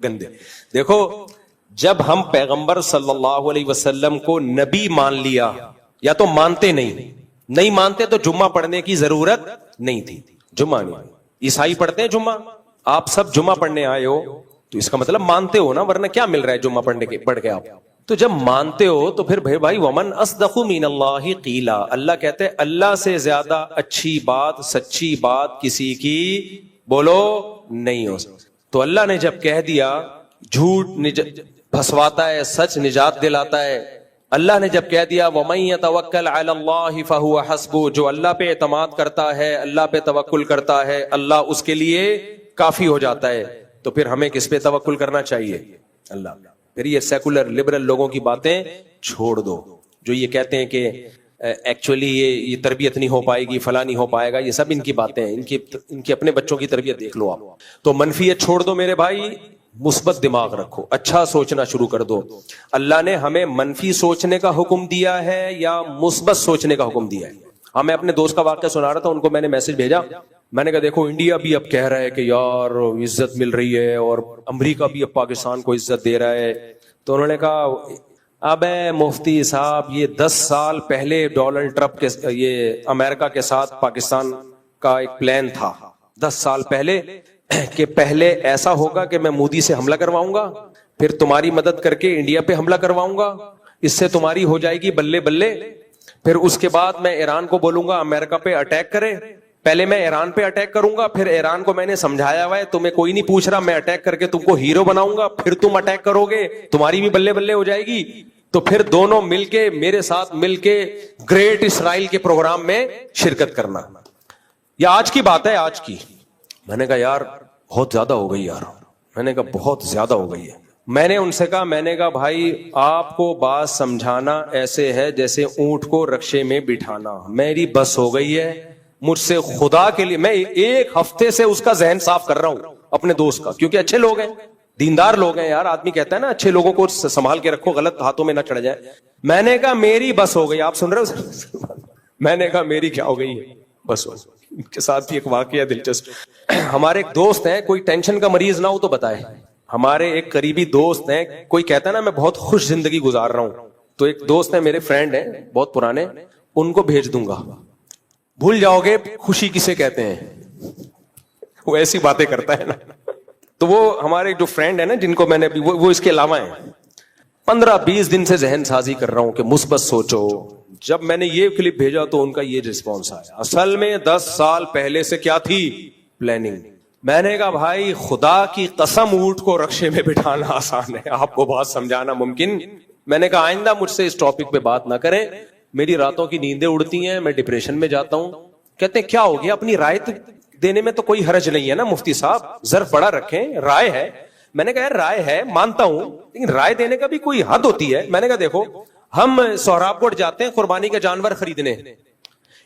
گندے. دیکھو جب ہم پیغمبر صلی اللہ علیہ وسلم کو نبی مان لیا, یا تو مانتے نہیں مانتے تو جمعہ پڑھنے کی ضرورت نہیں تھی. جمعہ نہیں, عیسائی پڑھتے ہیں جمعہ, آپ سب جمعہ پڑھنے آئے ہو تو اس کا مطلب مانتے ہو نا, ورنہ کیا مل رہا ہے جمعہ پڑھ کے آپ. تو جب مانتے ہو تو پھر بھائی ومن اصدق من اللہ قیلا, اللہ کہتے ہیں اللہ سے زیادہ اچھی بات سچی بات کسی کی بولو نہیں ہو سکتی. تو اللہ نے جب کہہ دیا جھوٹ پھنسواتا ہے, سچ نجات دلاتا ہے. اللہ نے جب کہہ دیا وَمَن يَتَوَكَّلْ عَلَى اللَّهِ فَهُوَ حَسْبُهُ, جو اللہ پہ اعتماد کرتا ہے, اللہ پہ توکل کرتا ہے, اللہ اس کے لیے کافی ہو جاتا ہے. تو پھر ہمیں کس پہ توکل کرنا چاہیے؟ اللہ. پھر یہ سیکولر لبرل لوگوں کی باتیں چھوڑ دو جو یہ کہتے ہیں کہ ایکچولی یہ تربیت نہیں ہو پائے گی, فلاں نہیں ہو پائے گا, یہ سب ان کی باتیں ہیں. ان کے اپنے بچوں کی تربیت دیکھ لو آپ. تو منفیت چھوڑ دو میرے بھائی, مثبت دماغ رکھو, اچھا سوچنا شروع کر دو. اللہ نے ہمیں منفی سوچنے کا حکم دیا ہے یا مثبت سوچنے کا حکم دیا ہے؟ ہاں, میں اپنے دوست کا واقعہ سنا رہا تھا, ان کو میں نے میسج بھیجا, میں نے کہا دیکھو انڈیا بھی اب کہہ رہا ہے کہ یار عزت مل رہی ہے, اور امریکہ بھی اب پاکستان کو عزت دے رہا ہے. تو انہوں نے کہا اب مفتی صاحب یہ 10 سال پہلے ڈونلڈ ٹرمپ کے یہ امریکہ کے ساتھ پاکستان کا ایک پلان تھا 10 سال پہلے کہ پہلے ایسا ہوگا کہ میں مودی سے حملہ کرواؤں گا, پھر تمہاری مدد کر کے انڈیا پہ حملہ کرواؤں گا, اس سے تمہاری ہو جائے گی بلے بلے, پھر اس کے بعد میں ایران کو بولوں گا امریکہ پہ اٹیک کرے. پہلے میں ایران پہ اٹیک کروں گا, پھر ایران کو میں نے سمجھایا ہوا ہے تمہیں کوئی نہیں پوچھ رہا, میں اٹیک کر کے تم کو ہیرو بناؤں گا, پھر تم اٹیک کرو گے, تمہاری بھی بلے بلے ہو جائے گی. تو پھر دونوں مل کے میرے ساتھ مل کے گریٹ اسرائیل کے پروگرام میں شرکت کرنا. یہ آج کی بات ہے, آج کی. میں نے کہا یار بہت زیادہ ہو گئی یار, میں نے کہا بہت زیادہ ہو گئی ہے. میں نے ان سے کہا, میں نے کہا بھائی آپ کو بات سمجھانا ایسے ہے جیسے اونٹ کو رکشے میں بٹھانا, میری بس ہو گئی ہے مجھ سے, خدا کے لیے. میں 1 ہفتے سے اس کا ذہن صاف کر رہا ہوں اپنے دوست کا, کیونکہ اچھے لوگ ہیں, دیندار لوگ ہیں یار. آدمی کہتا ہے نا اچھے لوگوں کو سنبھال کے رکھو, غلط ہاتھوں میں نہ چڑھ جائے. میں نے کہا میری بس ہو گئی. آپ سن رہے ہو؟ میں نے کہا میری کیا ہو گئی ہے, بس. ان کے ساتھ بھی ایک واقعہ دلچسپ. ہمارے ایک دوست ہیں, کوئی ٹینشن کا مریض نہ ہو تو بتائے. ہمارے ایک قریبی دوست ہیں, کوئی کہتا ہے نا میں بہت خوش زندگی گزار رہا ہوں, تو ایک دوست ہے میرے فرینڈ ہیں بہت پرانے, ان کو بھیج دوں گا. بھول جاؤ گے خوشی کسے کہتے ہیں, وہ ایسی باتیں کرتا ہے نا. تو وہ ہمارے جو فرینڈ ہے نا جن کو میں نے وہ اس کے علاوہ ہیں, 15-20 دن سے ذہن سازی کر رہا ہوں کہ مثبت سوچو. جب میں نے یہ کلپ بھیجا تو ان کا یہ رسپانس آیا, اصل میں 10 سال پہلے سے کیا تھی پلاننگ. میں نے کہا بھائی خدا کی قسم اونٹ کو رکشے میں بٹھانا آسان ہے, آپ کو بات سمجھانا ممکن. میں نے کہا آئندہ مجھ سے اس ٹاپک پہ بات نہ کریں, میری راتوں کی نیندیں اڑتی ہیں, میں ڈپریشن میں جاتا ہوں. کہتے ہیں کیا ہو گیا, اپنی رائے دینے میں تو کوئی حرج نہیں ہے نا مفتی صاحب, ظرف بڑا رکھیں, رائے ہے. میں نے کہا یار رائے ہے مانتا ہوں, لیکن رائے دینے کا بھی کوئی حد ہوتی ہے. میں نے کہا دیکھو ہم سہراب کوٹ جاتے ہیں قربانی کا جانور خریدنے,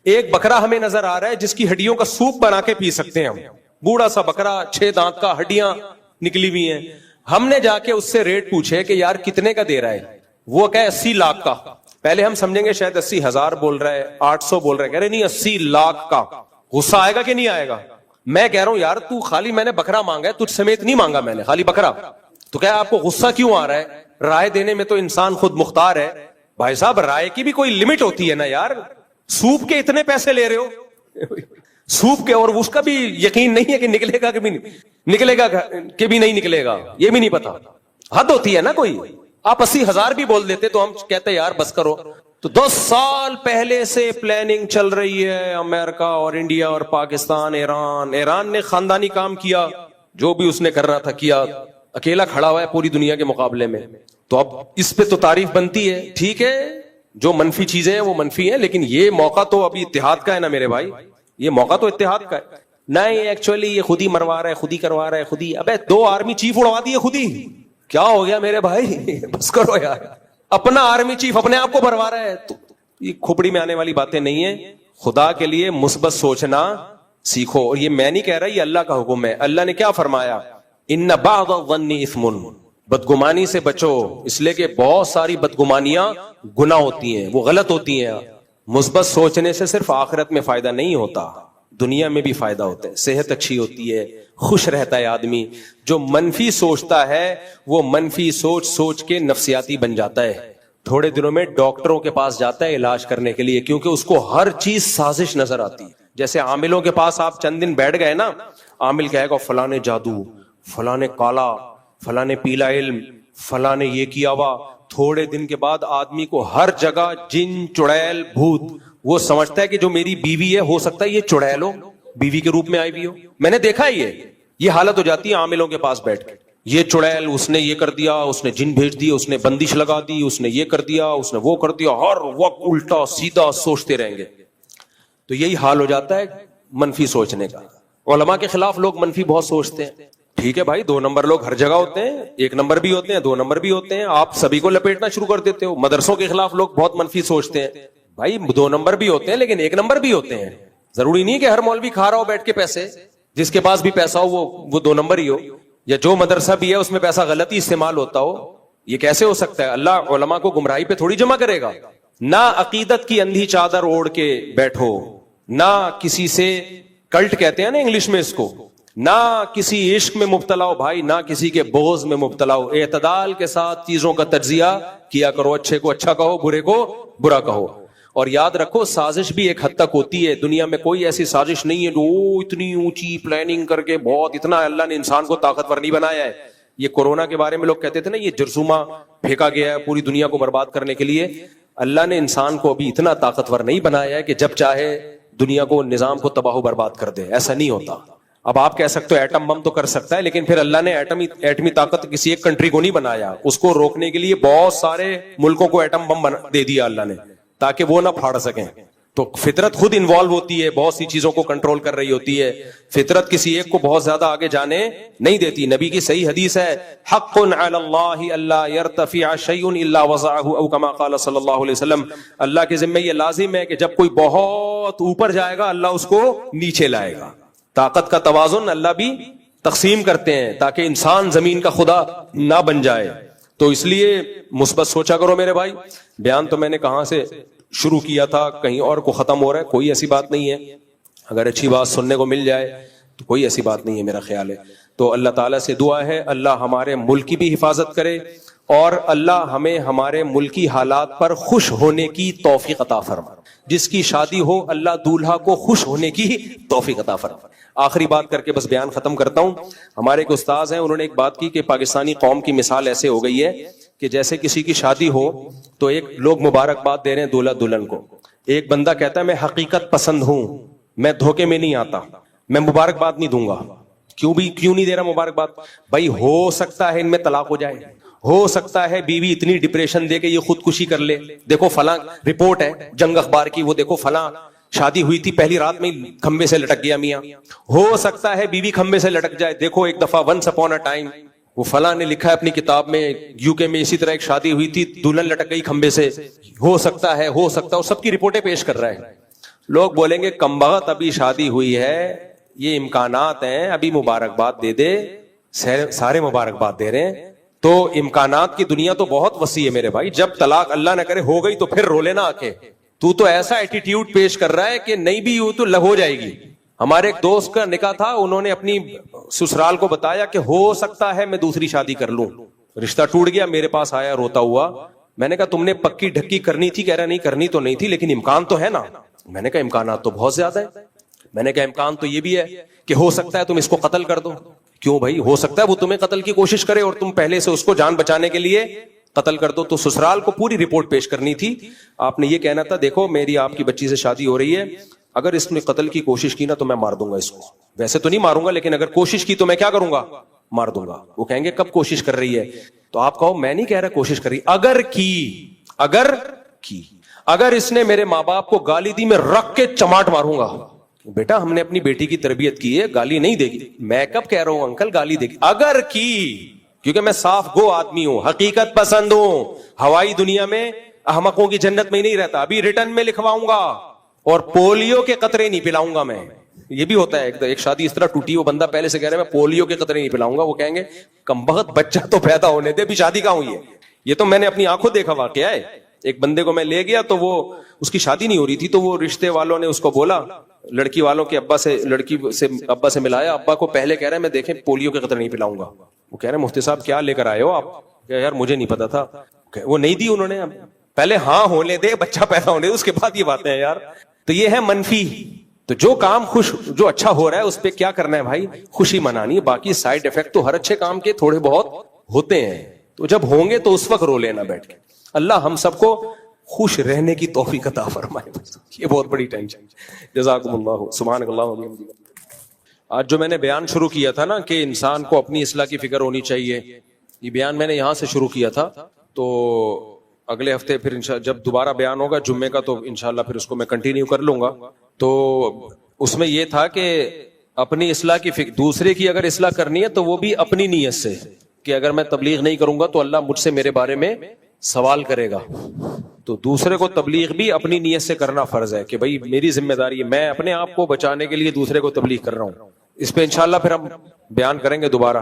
ایک بکرا ہمیں نظر آ رہا ہے جس کی ہڈیوں کا سوپ بنا کے پی سکتے ہیں ہم, بوڑھا سا بکرا 6 دانت کا, ہڈیاں نکلی ہوئی ہیں. ہم نے جا کے اس سے ریٹ پوچھے کہ یار کتنے کا دے رہا ہے, وہ کہے 80 لاکھ کا. پہلے ہم سمجھیں گے شاید 80,000 بول رہا ہے, 800 بول رہا ہے, کہہ رہے نہیں 80 لاکھ کا. غصہ آئے گا کہ نہیں آئے گا؟ میں کہہ رہا ہوں یار تو خالی میں نے بکرا مانگا ہے, تجھ سمیت نہیں مانگا میں نے, خالی بکرا. تو کیا آپ کو غصہ کیوں آ رہا ہے؟ رائے دینے میں تو انسان خود مختار ہے. بھائی صاحب رائے کی بھی کوئی لمٹ ہوتی ہے نا یار, سوپ کے اتنے پیسے لے رہے ہو سوپ کے, اور اس کا بھی یقین نہیں ہے کہ نکلے گا کہ بھی نکلے گا کہ بھی نہیں نکلے گا, یہ بھی نہیں پتا. حد ہوتی ہے نا کوئی. آپ 80,000 بھی بول دیتے تو ہم کہتے یار بس کرو. تو 10 سال پہلے سے پلاننگ چل رہی ہے, امریکہ اور انڈیا اور پاکستان, ایران نے خاندانی کام کیا, جو بھی اس نے کرنا تھا کیا, اکیلا کھڑا ہوا ہے پوری دنیا کے مقابلے میں. تو اب اس پہ تو تعریف بنتی ہے. ٹھیک ہے جو منفی چیزیں ہیں وہ منفی ہیں, لیکن یہ موقع تو ابھی اتحاد کا ہے نا میرے بھائی, یہ موقع تو اتحاد کا ہے. نہیں ایکچولی یہ خود ہی مروا رہا ہے, خود ہی کروا رہا ہے, خود ہی. ابے 2 آرمی چیف اڑوا دیے خود ہی, کیا ہو گیا میرے بھائی, بس کرو یار. اپنا آرمی چیف اپنے آپ کو بھروا رہا ہے. تو یہ کھوپڑی میں آنے والی باتیں نہیں ہیں. خدا کے لیے مثبت سوچنا سیکھو. اور یہ میں نہیں کہہ رہا, یہ اللہ کا حکم ہے. اللہ نے کیا فرمایا, ان بعض الظن اثم, بدگمانی سے بچو, اس لیے کہ بہت ساری بدگمانیاں گناہ ہوتی ہیں, وہ غلط ہوتی ہیں. مثبت سوچنے سے صرف آخرت میں فائدہ نہیں ہوتا, دنیا میں بھی فائدہ ہوتا ہے, صحت اچھی ہوتی ہے, خوش رہتا ہے آدمی. جو منفی سوچتا ہے وہ منفی سوچ سوچ کے نفسیاتی بن جاتا ہے, تھوڑے دنوں میں ڈاکٹروں کے پاس جاتا ہے علاج کرنے کے لیے, کیونکہ اس کو ہر چیز سازش نظر آتی ہے. جیسے عاملوں کے پاس آپ چند دن بیٹھ گئے نا, عامل کہے گا فلاں نے جادو, فلاں نے کالا, فلاں نے پیلا علم, فلاں نے یہ کیا ہوا. تھوڑے دن کے بعد آدمی کو ہر جگہ جن, چڑیل, بھوت. وہ سمجھتا ہے کہ جو میری بیوی ہے ہو سکتا ہے یہ چڑیل ہو, بیوی کے روپ میں آئی ہوئی ہو. میں نے دیکھا ہے یہ حالت ہو جاتی ہے عاملوں کے پاس بیٹھ کے. یہ چڑیل, اس نے یہ کر دیا, اس نے جن بھیج دیا, اس نے بندش لگا دی, اس نے یہ کر دیا, اس نے وہ کر دیا, ہر وقت الٹا سیدھا سوچتے رہیں گے. تو یہی حال ہو جاتا ہے منفی سوچنے کا. علماء کے خلاف لوگ منفی بہت سوچتے ہیں. ٹھیک ہے بھائی, 2 نمبر لوگ ہر جگہ ہوتے ہیں, 1 نمبر بھی ہوتے ہیں, 2 نمبر بھی ہوتے ہیں. آپ سبھی کو لپیٹنا شروع کر دیتے ہو. مدرسوں کے خلاف لوگ بہت منفی سوچتے ہیں. بھائی 2 نمبر بھی ہوتے ہیں لیکن 1 نمبر بھی ہوتے ہیں. ضروری نہیں کہ ہر مولوی کھا رہا ہو بیٹھ کے پیسے, جس کے پاس بھی پیسہ ہو وہ 2 نمبر ہی ہو, یا جو مدرسہ بھی ہے اس میں پیسہ غلطی استعمال ہوتا ہو. یہ کیسے ہو سکتا ہے؟ اللہ علماء کو گمراہی پہ تھوڑی جمع کرے گا. نہ عقیدت کی اندھی چادر اوڑھ کے بیٹھو, نہ کسی سے کلٹ کہتے ہیں نا انگلش میں اس کو, نہ کسی عشق میں مبتلا ہو بھائی, نہ کسی کے بغض میں مبتلا ہو. اعتدال کے ساتھ چیزوں کا تجزیہ کیا کرو, اچھے کو اچھا کہو, برے کو برا کہو. اور یاد رکھو سازش بھی ایک حد تک ہوتی ہے. دنیا میں کوئی ایسی سازش نہیں ہے جو اتنی اونچی پلاننگ کر کے بہت, اتنا اللہ نے انسان کو طاقتور نہیں بنایا ہے. یہ کورونا کے بارے میں لوگ کہتے تھے نا یہ جرثومہ پھینکا گیا ہے پوری دنیا کو برباد کرنے کے لیے. اللہ نے انسان کو ابھی اتنا طاقتور نہیں بنایا ہے کہ جب چاہے دنیا کو, نظام کو تباہ و برباد کر دے. ایسا نہیں ہوتا. اب آپ کہہ سکتے ہو ایٹم بم تو کر سکتا ہے, لیکن پھر اللہ نے ایٹمی طاقت کسی ایک کنٹری کو نہیں بنایا. اس کو روکنے کے لیے بہت سارے ملکوں کو ایٹم بم دے دیا اللہ نے تاکہ وہ نہ پھاڑ سکیں. تو فطرت خود انوالو ہوتی ہے, بہت سی چیزوں کو کنٹرول کر رہی ہوتی ہے. فطرت کسی ایک کو بہت زیادہ آگے جانے نہیں دیتی. نبی کی صحیح حدیث ہے, حق علی اللہ الا يرتفع شیء الا وضعه او كما قال صلی اللہ علیہ وسلم. اللہ کے ذمہ یہ لازم ہے کہ جب کوئی بہت اوپر جائے گا اللہ اس کو نیچے لائے گا. طاقت کا توازن اللہ بھی تقسیم کرتے ہیں تاکہ انسان زمین کا خدا نہ بن جائے. تو اس لیے مثبت سوچا کرو میرے بھائی. بیان تو میں نے کہاں سے شروع کیا تھا, کہیں اور کو ختم ہو رہا ہے. کوئی ایسی بات نہیں ہے, اگر اچھی بات سننے کو مل جائے تو کوئی ایسی بات نہیں ہے میرا خیال ہے. تو اللہ تعالیٰ سے دعا ہے اللہ ہمارے ملک کی بھی حفاظت کرے, اور اللہ ہمیں ہمارے ملکی حالات پر خوش ہونے کی توفیق عطا فرمائے. جس کی شادی ہو اللہ دولہا کو خوش ہونے کی توفیق عطا فرمائے. آخری بات کر کے بس بیان ختم کرتا ہوں. ہمارے ایک استاذ ہیں, انہوں نے ایک بات کی کہ پاکستانی قوم کی مثال ایسے ہو گئی ہے کہ جیسے کسی کی شادی ہو تو ایک لوگ مبارکباد دے رہے ہیں دولہا دلہن کو. ایک بندہ کہتا ہے میں حقیقت پسند ہوں, میں دھوکے میں نہیں آتا, میں مبارکباد نہیں دوں گا. کیوں نہیں دے رہا مبارکباد؟ بھائی ہو سکتا ہے ان میں طلاق ہو جائے, ہو سکتا ہے بیوی اتنی ڈپریشن دے کے یہ خودکشی کر لے. دیکھو فلاں رپورٹ ہے جنگ اخبار کی, وہ دیکھو فلاں شادی ہوئی تھی پہلی رات میں کھمبے سے لٹک گیا میاں. ہو سکتا ہے بیوی کھمبے سے لٹک جائے. دیکھو ایک دفعہ ونس اپون اے ٹائم وہ فلاں نے لکھا ہے اپنی کتاب میں, یو کے میں اسی طرح ایک شادی ہوئی تھی, دلہن لٹک گئی کھمبے سے. ہو سکتا ہے سب کی رپورٹیں پیش کر رہا ہے. لوگ بولیں گے کمبخت ابھی شادی ہوئی ہے, یہ امکانات ہیں, ابھی مبارکباد دے دے. سارے مبارکباد دے رہے ہیں. تو امکانات کی دنیا تو بہت وسیع ہے میرے بھائی. جب طلاق اللہ نہ کرے ہو گئی تو پھر رو لینا آ کے. تو ایسا ایٹیٹیوڈ پیش کر رہا ہے کہ نہیں بھی ہو تو ہو جائے گی. ہمارے ایک دوست کا نکاح تھا, انہوں نے اپنی سسرال کو بتایا کہ ہو سکتا ہے میں دوسری شادی کر لوں. رشتہ ٹوٹ گیا, میرے پاس آیا روتا ہوا. میں نے کہا تم نے پکی ڈھکی کرنی تھی؟ کہہ رہا نہیں کرنی تو نہیں تھی لیکن امکان تو ہے نا. میں نے کہا امکانات تو بہت زیادہ ہے. میں نے کہا امکان تو یہ بھی ہے کہ ہو سکتا ہے تم اس کو قتل کر دو. کیوں بھائی؟ ہو سکتا ہے وہ تمہیں قتل کی کوشش کرے اور تم پہلے سے اس کو جان بچانے کے لیے قتل کر دو. تو سسرال کو پوری رپورٹ پیش کرنی تھی. آپ نے یہ کہنا تھا دیکھو میری آپ کی بچی سے شادی ہو رہی ہے, اگر اس نے قتل کی کوشش کی نا تو میں مار دوں گا اس کو. ویسے تو نہیں ماروں گا لیکن اگر کوشش کی تو میں کیا کروں گا؟ مار دوں گا. وہ کہیں گے کب کوشش کر رہی ہے؟ تو آپ کہو میں نہیں کہہ رہا کوشش کر رہی, اگر اس نے میرے ماں باپ کو گالی دی میں رکھ کے چماٹ ماروں گا. بیٹا ہم نے اپنی بیٹی کی تربیت کی ہے, گالی نہیں دے گی. میں کب کہہ رہا ہوں انکل گالی دے گی؟ اگر کی, کیونکہ میں صاف گو آدمی ہوں, حقیقت پسند ہوں. ہوائی دنیا میں احمقوں کی جنت میں نہیں رہتا. ابھی ریٹرن میں لکھواؤں گا اور پولیو کے قطرے نہیں پلاؤں گا میں. یہ بھی ہوتا ہے. ایک شادی اس طرح ٹوٹی, وہ بندہ پہلے سے کہہ رہا ہے میں پولیو کے قطرے نہیں پلاؤں گا. وہ کہیں گے کمبخت بچہ تو پیدا ہونے دے, بھی شادی کہاں ہوئی ہے؟ یہ تو میں نے اپنی آنکھوں دیکھا واقعہ ہے. ایک بندے کو میں لے گیا تو وہ اس کی شادی نہیں ہو رہی تھی, تو وہ رشتے والوں نے اس کو بولا لڑکی والوں کے لڑکی سے ابا سے ملایا, ابا کو پہلے کہہ رہے ہیں میں دیکھیں پولیو کے قطرے نہیں پلاؤں گا. وہ کہہ رہے ہیں مفتی صاحب کیا لے کر آئے ہو آپ؟ کہ یار مجھے نہیں پتا تھا. وہ نہیں دی انہوں نے, پہلے ہاں ہونے دے, بچہ پیدا ہونے دے, اس کے بعد یہ باتیں ہیں یار. تو یہ ہے منفی. تو جو کام جو اچھا ہو رہا ہے اس پہ کیا کرنا ہے بھائی, خوشی منانی. باقی سائیڈ افیکٹ تو ہر اچھے کام کے تھوڑے بہت ہوتے ہیں, تو جب ہوں گے تو اس وقت رو لینا بیٹھ کے. اللہ ہم سب کو خوش رہنے کی توفیق عطا فرمائے, یہ بہت بڑی ٹینشن. جزاکم اللہ, سبحانک اللہ وبحمدک. آج جو میں نے بیان شروع کیا تھا نا کہ انسان کو اپنی اصلاح کی فکر ہونی چاہیے, یہ بیان میں نے یہاں سے شروع کیا تھا. تو اگلے ہفتے پھر جب دوبارہ بیان ہوگا جمعے کا تو انشاءاللہ پھر اس کو میں کنٹینیو کر لوں گا. تو اس میں یہ تھا کہ اپنی اصلاح کی فکر, دوسرے کی اگر اصلاح کرنی ہے تو وہ بھی اپنی نیت سے, کہ اگر میں تبلیغ نہیں کروں گا تو اللہ مجھ سے میرے بارے میں سوال کرے گا. تو دوسرے کو تبلیغ بھی اپنی نیت سے کرنا فرض ہے کہ بھائی میری ذمہ داری ہے, میں اپنے آپ کو بچانے کے لیے دوسرے کو تبلیغ کر رہا ہوں. اس پہ انشاءاللہ پھر ہم بیان کریں گے دوبارہ.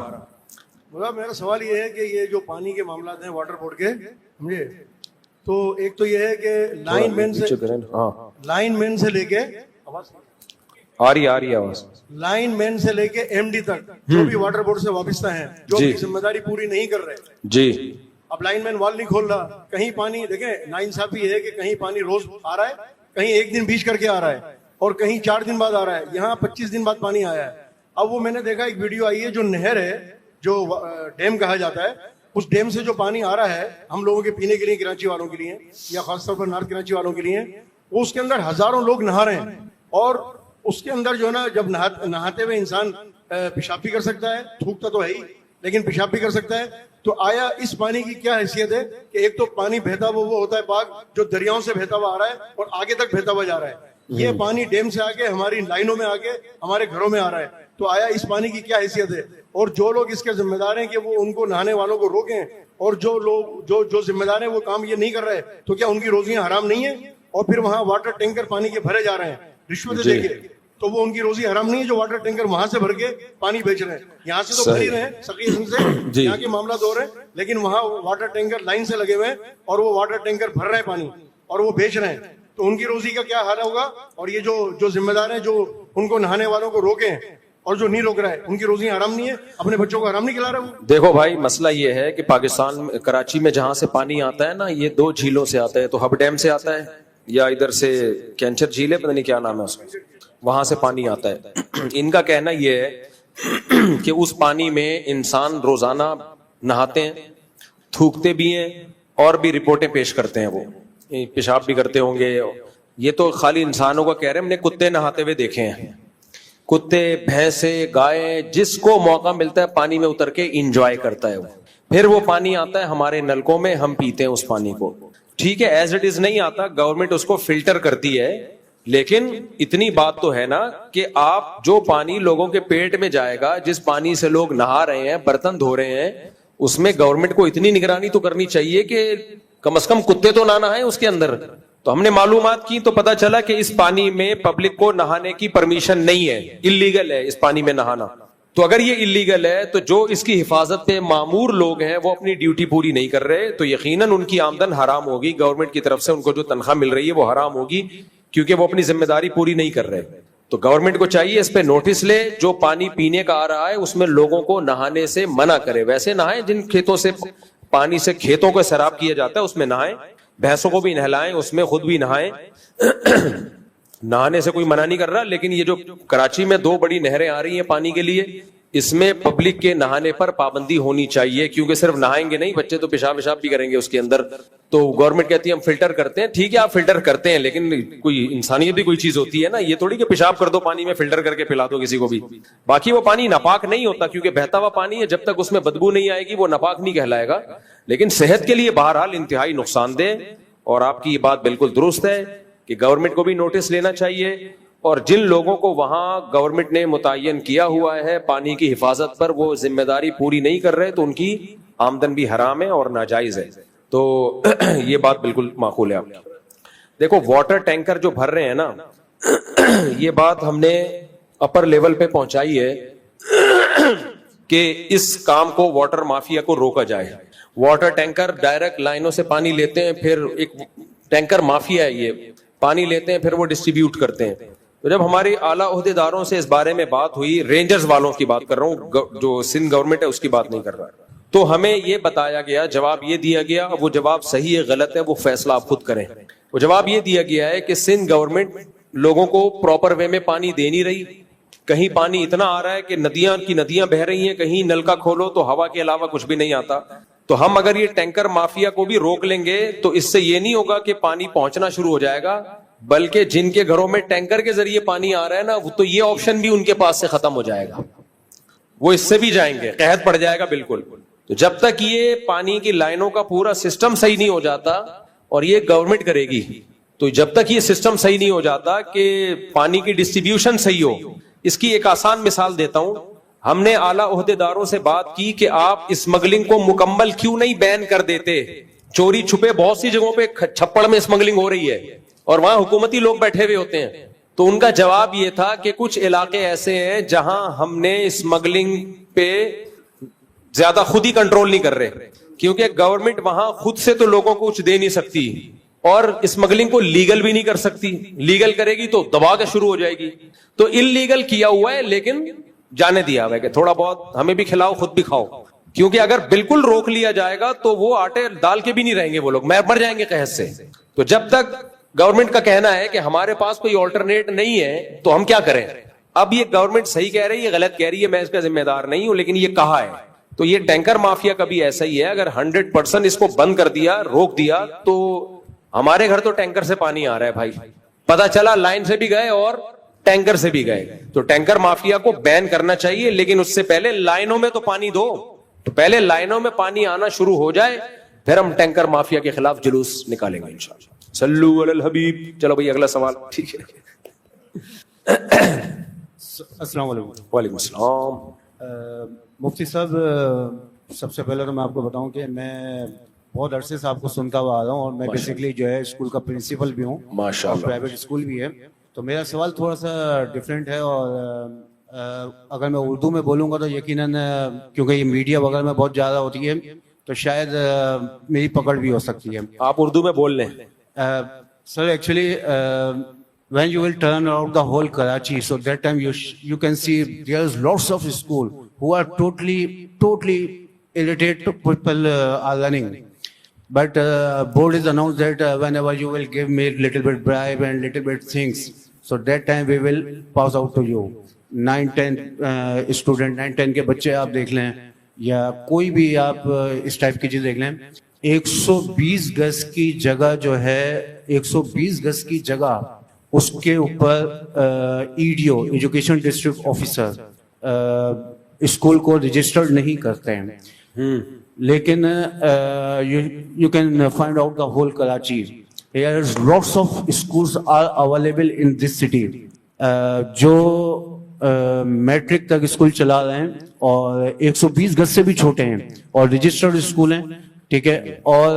میرا سوال یہ ہے کہ یہ جو پانی کے معاملات ہیں واٹر بورڈ کے, سمجھے, تو ایک تو یہ ہے کہ لائن مین سے لے کے آ رہی ہے آواز, لائن مین سے لے کے ایم ڈی تک جو بھی واٹر بورڈ سے وابستہ ہیں, جو اپنی ذمہ داری پوری نہیں کر رہے. جی, اب لائن مین وال نہیں کھول رہا, کہیں پانی دیکھیں ناانصافی یہ ہے کہ کہیں پانی روز آ رہا ہے, کہیں ایک دن بیچ کر کے آ رہا ہے, اور کہیں 4 دن بعد آ رہا ہے. یہاں 25 دن بعد پانی آیا ہے. اب وہ میں نے دیکھا ایک ویڈیو آئی ہے, جو نہر ہے, جو ڈیم کہا جاتا ہے, اس ڈیم سے جو پانی آ رہا ہے ہم لوگوں کے پینے کے لیے, کراچی والوں کے لیے یا خاص طور پر نارتھ کراچی والوں کے لیے, وہ اس کے اندر ہزاروں لوگ نہا رہے ہیں. اور اس کے اندر جو ہے نا, جب نہاتے ہوئے انسان پیشاب بھی کر سکتا ہے, تھوکتا تو ہے ہی لیکن پیشاب بھی کر سکتا ہے. تو آیا اس پانی کی کیا حیثیت ہے کہ ایک تو پانی بہتا ہوا وہ ہوتا ہے پاک, جو دریاؤں سے بہتا ہوا آ رہا ہے اور آگے تک بہتا ہوا جا رہا ہے. یہ پانی ڈیم سے آ کے ہماری لائنوں میں آ کے ہمارے گھروں میں آ رہا ہے. تو آیا اس پانی کی کیا حیثیت ہے؟ اور جو لوگ اس کے ذمہ دار ہیں کہ وہ ان کو نہانے والوں کو روکیں, اور جو لوگ جو ذمہ دار ہیں وہ کام یہ نہیں کر رہے, تو کیا ان کی روزیاں حرام نہیں ہیں؟ اور پھر وہاں واٹر ٹینکر پانی کے بھرے جا رہے ہیں رشوتیں دے کے, تو وہ ان کی روزی حرام نہیں ہے جو واٹر ٹینکر وہاں سے بھر کے پانی بیچ رہے ہیں؟ یہاں سے تو بھر ہی رہے ہیں سقی سے, یہاں کے معاملات ہو رہے ہیں, لیکن وہاں واٹر ٹینکر لائن سے لگے ہوئے ہیں اور وہ واٹر ٹینکر بھر رہے ہیں پانی اور وہ بیچ رہے ہیں. تو ان کی روزی کا کیا حال ہوگا؟ اور یہ جو ذمہ دار ہیں جو ان کو نہانے والوں کو روکیں اور جو نہیں روک رہا ہے, ان کی روزیاں حرام نہیں ہے, اپنے بچوں کو حرام نہیں کھلا رہا وہ. دیکھو بھائی مسئلہ یہ ہے کہ پاکستان میں کراچی میں جہاں سے پانی آتا ہے نا, یہ 2 جھیلوں سے آتا ہے. تو ہب ڈیم سے آتا ہے یا ادھر سے کینچر جھیل ہے, پتہ نہیں کیا نام ہے اس کا, وہاں سے پانی آتا ہے. ان کا کہنا یہ ہے کہ اس پانی میں انسان روزانہ نہاتے ہیں, تھوکتے بھی ہیں اور بھی رپورٹیں پیش کرتے ہیں, وہ پیشاب بھی کرتے ہوں گے. یہ تو خالی انسانوں کا کہہ رہے ہیں, ہم نے کتے نہاتے ہوئے دیکھے ہیں. کتے, بھینسیں, گائیں, جس کو موقع ملتا ہے پانی میں اتر کے انجوائے کرتا ہے وہ. پھر وہ پانی آتا ہے ہمارے نلکوں میں, ہم پیتے ہیں اس پانی کو. ٹھیک ہے, ایز اٹ از نہیں آتا, گورنمنٹ اس کو فلٹر کرتی ہے, لیکن اتنی بات تو ہے نا کہ آپ جو پانی لوگوں کے پیٹ میں جائے گا, جس پانی سے لوگ نہا رہے ہیں, برتن دھو رہے ہیں, اس میں گورنمنٹ کو اتنی نگرانی تو کرنی چاہیے کہ کم از کم کتے تو نہ نہائیں اس کے اندر. تو ہم نے معلومات کی تو پتا چلا کہ اس پانی میں پبلک کو نہانے کی پرمیشن نہیں ہے, اللیگل ہے اس پانی میں نہانا. تو اگر یہ اللیگل ہے تو جو اس کی حفاظت پہ مامور لوگ ہیں وہ اپنی ڈیوٹی پوری نہیں کر رہے, تو یقیناً ان کی آمدن حرام ہوگی. گورنمنٹ کی طرف سے ان کو جو تنخواہ مل رہی ہے وہ حرام ہوگی, کیونکہ وہ اپنی ذمہ داری پوری نہیں کر رہے. تو گورنمنٹ کو چاہیے اس پہ نوٹس لے, جو پانی پینے کا آ رہا ہے اس میں لوگوں کو نہانے سے منع کرے. ویسے نہائیں, جن کھیتوں سے پانی سے کھیتوں کو سیراب کیا جاتا ہے اس میں نہائیں, بھینسوں کو بھی نہلائیں, اس میں خود بھی نہائیں. نہانے سے کوئی منع نہیں کر رہا, لیکن یہ جو کراچی میں 2 بڑی نہریں آ رہی ہیں پانی کے لیے, اس میں پبلک کے نہانے پر پابندی ہونی چاہیے, کیونکہ صرف نہائیں گے نہیں, بچے تو پیشاب بھی کریں گے اس کے اندر. تو گورنمنٹ کہتی ہے ہم فلٹر کرتے ہیں. ٹھیک ہے آپ فلٹر کرتے ہیں, لیکن کوئی انسانیت بھی کوئی چیز ہوتی ہے نا. یہ تھوڑی کہ پیشاب کر دو پانی میں, فلٹر کر کے پلا دو کسی کو بھی. باقی وہ پانی ناپاک نہیں ہوتا, کیونکہ بہتا ہوا پانی ہے, جب تک اس میں بدبو نہیں آئے گی وہ ناپاک نہیں کہلائے گا. لیکن صحت کے لیے بہرحال انتہائی نقصان دہ. اور آپ کی یہ بات بالکل درست ہے کہ گورنمنٹ کو بھی نوٹس لینا چاہیے, اور جن لوگوں کو وہاں گورنمنٹ نے متعین کیا ہوا ہے پانی کی حفاظت پر, وہ ذمہ داری پوری نہیں کر رہے, تو ان کی آمدن بھی حرام ہے اور ناجائز ہے. تو یہ بات بالکل معقول ہے آپ کی. دیکھو واٹر ٹینکر جو بھر رہے ہیں نا, یہ بات ہم نے اپر لیول پہ پہنچائی ہے کہ اس کام کو واٹر مافیا کو روکا جائے. واٹر ٹینکر ڈائریکٹ لائنوں سے پانی لیتے ہیں, پھر ایک ٹینکر مافیا ہے, یہ پانی لیتے ہیں پھر وہ ڈسٹریبیوٹ کرتے ہیں. تو جب ہماری اعلیٰ عہدیداروں سے اس بارے میں بات ہوئی، رینجرز والوں کی بات کر رہا ہوں، جو سندھ گورنمنٹ ہے اس کی بات نہیں کر رہا، تو ہمیں یہ بتایا گیا، جواب یہ دیا گیا، اب وہ جواب صحیح ہے غلط ہے وہ فیصلہ آپ خود کریں۔ وہ جواب یہ دیا گیا ہے کہ سندھ گورنمنٹ لوگوں کو پراپر وے میں پانی دے نہیں رہی، کہیں پانی اتنا آ رہا ہے کہ ندیاں کی ندیاں بہ رہی ہیں، کہیں نلکا کھولو تو ہوا کے علاوہ کچھ بھی نہیں آتا۔ تو ہم اگر یہ ٹینکر مافیا کو بھی روک لیں گے تو اس سے یہ نہیں ہوگا کہ پانی پہنچنا شروع ہو جائے گا، بلکہ جن کے گھروں میں ٹینکر کے ذریعے پانی آ رہا ہے نا، وہ تو یہ آپشن بھی ان کے پاس سے ختم ہو جائے گا، وہ اس سے بھی جائیں گے، قحط پڑ جائے گا بالکل۔ تو جب تک یہ پانی کی لائنوں کا پورا سسٹم صحیح نہیں ہو جاتا، اور یہ گورنمنٹ کرے گی، تو جب تک یہ سسٹم صحیح نہیں ہو جاتا کہ پانی کی ڈسٹریبیوشن صحیح ہو، اس کی ایک آسان مثال دیتا ہوں۔ ہم نے اعلیٰ عہدیداروں سے بات کی کہ آپ اسمگلنگ کو مکمل کیوں نہیں بین کر دیتے، چوری چھپے بہت سی جگہوں پہ چھپڑ میں اسمگلنگ ہو رہی ہے اور وہاں حکومتی لوگ بیٹھے ہوئے ہوتے ہیں۔ تو ان کا جواب یہ تھا کہ کچھ علاقے ایسے ہیں جہاں ہم نے اسمگلنگ پہ زیادہ خود ہی کنٹرول نہیں کر رہے، کیونکہ گورنمنٹ وہاں خود سے تو لوگوں کو کچھ دے نہیں سکتی اور اسمگلنگ کو لیگل بھی نہیں کر سکتی، لیگل کرے گی تو دبا کے شروع ہو جائے گی۔ تو انلیگل کیا ہوا ہے لیکن جانے دیا ہوا ہے کہ تھوڑا بہت ہمیں بھی کھلاؤ خود بھی کھاؤ، کیونکہ اگر بالکل روک لیا جائے گا تو وہ آٹے ڈال کے بھی نہیں رہیں گے، وہ لوگ مر جائیں گے قحط سے۔ تو جب تک گورنمنٹ کا کہنا ہے کہ ہمارے پاس کوئی آلٹرنیٹ نہیں ہے تو ہم کیا کریں؟ اب یہ گورنمنٹ صحیح کہہ رہی ہے غلط کہہ رہی ہے، میں اس کا ذمہ دار نہیں ہوں، لیکن یہ کہا ہے۔ تو یہ ٹینکر مافیا کا بھی ایسا ہی ہے، اگر 100% اس کو بند کر دیا، روک دیا، تو ہمارے گھر تو ٹینکر سے پانی آ رہا ہے بھائی، پتا چلا لائن سے بھی گئے اور ٹینکر سے بھی گئے۔ تو ٹینکر مافیا کو بین کرنا چاہیے، لیکن اس سے پہلے لائنوں میں تو پانی دو، تو پہلے لائنوں میں پانی آنا شروع ہو جائے، پھر ہم ٹینکر مافیا کے خلاف جلوس نکالیں گے انشاءاللہ۔ صلو علی الحبیب۔ چلو بھائی اگلا سوال، ٹھیک ہے۔ السلام علیکم۔ وعلیکم السلام۔ مفتی صاحب، سب سے پہلے تو میں آپ کو بتاؤں کہ میں بہت عرصے سے آپ کو سنتا ہوا آ رہا ہوں، اور میں بیسکلی جو ہے اسکول کا پرنسپل بھی ہوں، ماشاء اور اللہ۔ پرائیویٹ اسکول بھی ہے۔ تو میرا سوال تھوڑا سا ڈفرینٹ ہے، اور اگر میں اردو میں بولوں گا تو یقیناً کیونکہ یہ میڈیا وغیرہ میں بہت زیادہ ہوتی ہے تو شاید میری پکڑ بھی ہو سکتی ہے۔ آپ اردو میں بول لیں۔ Sir, actually, when you will turn around the whole Karachi, so that time you can see there's lots of school who are totally illiterate people are running. But board is announced that whenever you will give me little bit bribe and little bit things, so that time we will pass out to you. 9-10 student 9-10 کے بچے آپ دیکھ لیں یا کوئی بھی آپ اس type کی چیز دیکھ لیں، 120 گز کی جگہ جو ہے، 120 گز کی جگہ اس کے اوپر EDO education district officer school کو رجسٹرڈ نہیں کرتے ہیں، لیکن you can find out the whole Karachi, here lots of schools are available in this city جو میٹرک تک اسکول چلا رہے ہیں اور 120 گز سے بھی چھوٹے ہیں اور رجسٹرڈ اسکول ہیں، ٹھیک ہے، اور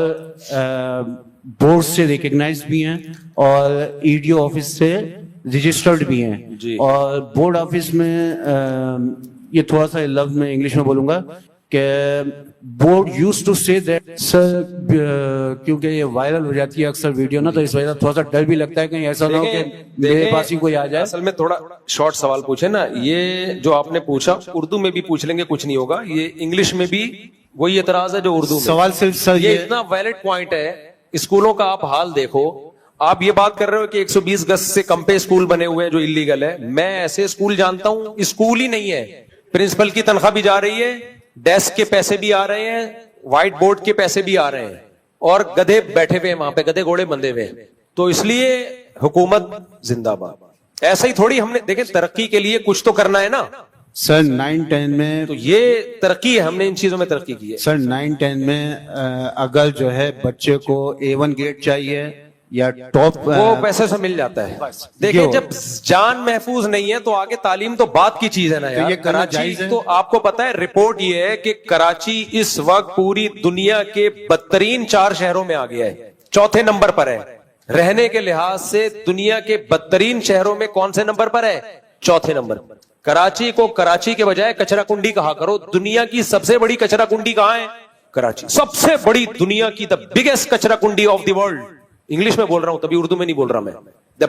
بورڈ سے ریکگنائز بھی ہیں اور EDO آفس سے رجسٹرڈ بھی ہیں۔ اور بورڈ آفس میں یہ تھوڑا سا لفظ میں انگلش میں بولوں گا کہ بورڈ یوز ٹو سے دیٹ سر، کیونکہ یہ وائرل ہو جاتی ہے اکثر ویڈیو نا، تو اس وجہ سے تھوڑا سا ڈر بھی لگتا ہے کہیں ایسا نہ ہو کہ میرے پاس ہی کوئی آ جائے۔ اصل میں تھوڑا شارٹ سوال پوچھے نا، یہ جو آپ نے پوچھا اردو میں بھی پوچھ لیں گے کچھ نہیں ہوگا، یہ انگلش میں بھی وہی اعتراض ہے جو اردو میں۔ سوال صرف سر یہ اتنا ویلڈ پوائنٹ ہے، اسکولوں کا آپ حال دیکھو، آپ یہ بات کر رہے ہو کہ 120 گز سے کم پہ اسکول بنے ہوئے ہیں جو انلیگل ہے، میں ایسے اسکول جانتا ہوں اسکول ہی نہیں ہے، پرنسپل کی تنخواہ بھی جا رہی ہے، ڈیسک کے پیسے بھی آ رہے ہیں، وائٹ بورڈ کے پیسے بھی آ رہے ہیں، اور گدھے بیٹھے ہوئے ہیں وہاں پہ، گدھے گھوڑے بندھے ہوئے ہیں۔ تو اس لیے حکومت زندہ باد، ایسا ہی تھوڑی ہم نے دیکھیں ترقی کے لیے کچھ تو کرنا ہے نا سر۔ 9-10 میں تو یہ ترقی ہے، ہم نے ان چیزوں میں ترقی کی ہے سر۔ 9-10 میں اگر جو ہے بچے کو A1 گریڈ چاہیے یا ٹاپ، وہ پیسے سے مل جاتا ہے۔ دیکھیں جب جان محفوظ نہیں ہے تو آگے تعلیم تو بات کی چیز ہے نا یار۔ کراچی تو آپ کو پتا ہے رپورٹ یہ ہے کہ کراچی اس وقت پوری دنیا کے بدترین 4 شہروں میں آ گیا ہے، 4تھے نمبر پر ہے رہنے کے لحاظ سے۔ دنیا کے بدترین شہروں میں کون سے نمبر پر ہے؟ 4تھے نمبر پر۔ کراچی کو کراچی کے بجائے کچرا کنڈی کہا کرو۔ دنیا کی سب سے بڑی کچرا کنڈی کہاں ہے؟ کراچی۔ سب سے بڑی دنیا کی دا بگیسٹ کچرا کنڈی آف دی ورلڈ، انگلش میں بول رہا ہوں تبھی اردو میں نہیں بول رہا میں۔ The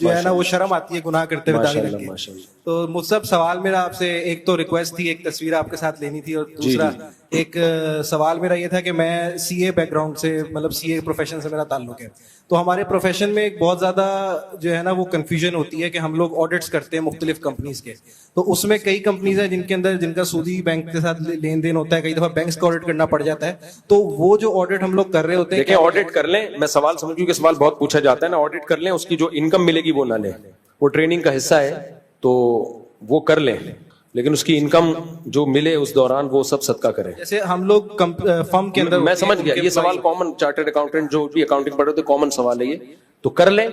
جو ہے نا وہ شرم آتی ہے گناہ کرتے ہوئے داڑھی رکھ کے. ماشاءاللہ. تو مصعب سوال میرا آپ سے ایک تو ریکویسٹ تھی, ایک تصویر آپ کے ساتھ لینی تھی, اور دوسرا ایک سوال میرا یہ تھا کہ میں سی اے بیک گراؤنڈ سے, مطلب سی اے پروفیشن سے میرا تعلق ہے. تو ہمارے پروفیشن میں ایک بہت زیادہ جو ہے نا وہ کنفیوژن ہوتی ہے کہ ہم لوگ آڈٹس کرتے ہیں مختلف کمپنیز کے, تو اس میں کئی کمپنیز ہیں جن کے اندر جن کا سودی بینک کے ساتھ لین دین ہوتا ہے, کئی دفعہ بینکس کا آڈٹ کرنا پڑ جاتا ہے. تو وہ جو آڈٹ ہم لوگ کر رہے ہوتے ہیں, دیکھیں آڈٹ کر لیں, میں سوال سمجھوں کہ سوال بہت پوچھا جاتا ہے نا, آڈٹ کر لیں, اس کی جو انکم ملے گی وہ نہ لیں, وہ ٹریننگ کا حصہ ہے تو وہ کر لیں, لیکن اس کی انکم جو ملے اس دوران وہ سب صدقہ کریں. جیسے ہم لوگ فرم کے اندر, میں سمجھ گیا, یہ سوال کامن, چارٹرڈ اکاؤنٹنٹ جو بھی اکاؤنٹنگ پڑھے ہوتے کامن سوال ہے یہ, تو کر لیں,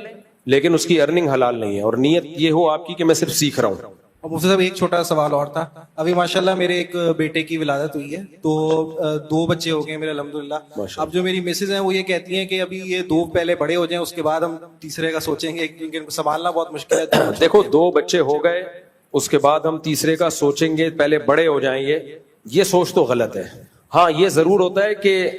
لیکن اس کی ارننگ حلال نہیں ہے, اور نیت یہ ہو آپ کی کہ میں صرف سیکھ رہا ہوں. اور مفتی صاحب ایک چھوٹا سوال اور تھا, ابھی ماشاءاللہ میرے ایک بیٹے کی ولادت ہوئی ہے, تو 2 بچے ہو گئے میرے الحمدللہ. اب جو میری مسز ہیں وہ یہ کہتی ہیں کہ ابھی یہ 2 پہلے بڑے ہو جائیں, اس کے بعد ہم تیسرے کا سوچیں گے, کیونکہ سنبھالنا بہت مشکل ہے. دیکھو 2 بچے ہو گئے, اس کے بعد ہم تیسرے کا سوچیں گے, پہلے بڑے ہو جائیں گے, یہ سوچ تو غلط ہے. ہاں یہ ضرور ہوتا ہے کہ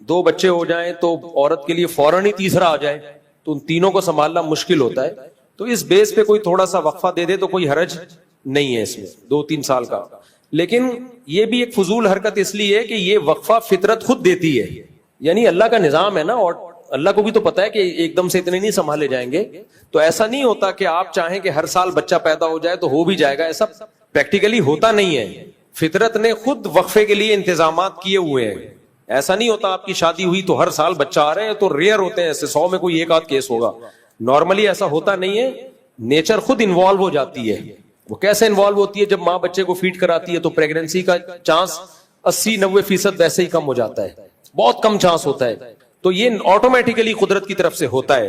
2 بچے ہو جائیں تو عورت کے لیے فوراً ہی تیسرا آ جائے, تو ان تینوں کو سنبھالنا مشکل ہوتا ہے. تو اس بیس پہ کوئی تھوڑا سا وقفہ دے دے تو کوئی حرج نہیں ہے اس میں, 2-3 سال کا. لیکن یہ بھی ایک فضول حرکت اس لیے ہے کہ یہ وقفہ فطرت خود دیتی ہے, یعنی اللہ کا نظام ہے نا, اور اللہ کو بھی تو پتا ہے کہ ایک دم سے اتنے نہیں سنبھالے جائیں گے. تو ایسا نہیں ہوتا کہ آپ چاہیں کہ ہر سال بچہ پیدا ہو جائے تو ہو بھی جائے گا, ایسا پریکٹیکلی ہوتا نہیں ہے. فطرت نے خود وقفے کے لیے انتظامات کیے ہوئے ہیں. ایسا نہیں ہوتا آپ کی شادی ہوئی تو ہر سال بچہ آ رہے ہیں, تو ریئر ہوتے ہیں ایسے, 100 میں کوئی 1 آدھ کیس ہوگا. نارملی ایسا ہوتا نہیں ہے, نیچر خود انوالو ہو جاتی ہے. وہ کیسے انوالو ہوتی ہے؟ جب ماں بچے کو فیڈ کراتی ہے تو پریگننسی کا چانس 80-90% ویسے ہی کم ہو جاتا ہے, بہت کم چانس ہوتا ہے. تو یہ آٹومیٹیکلی قدرت کی طرف سے ہوتا ہے.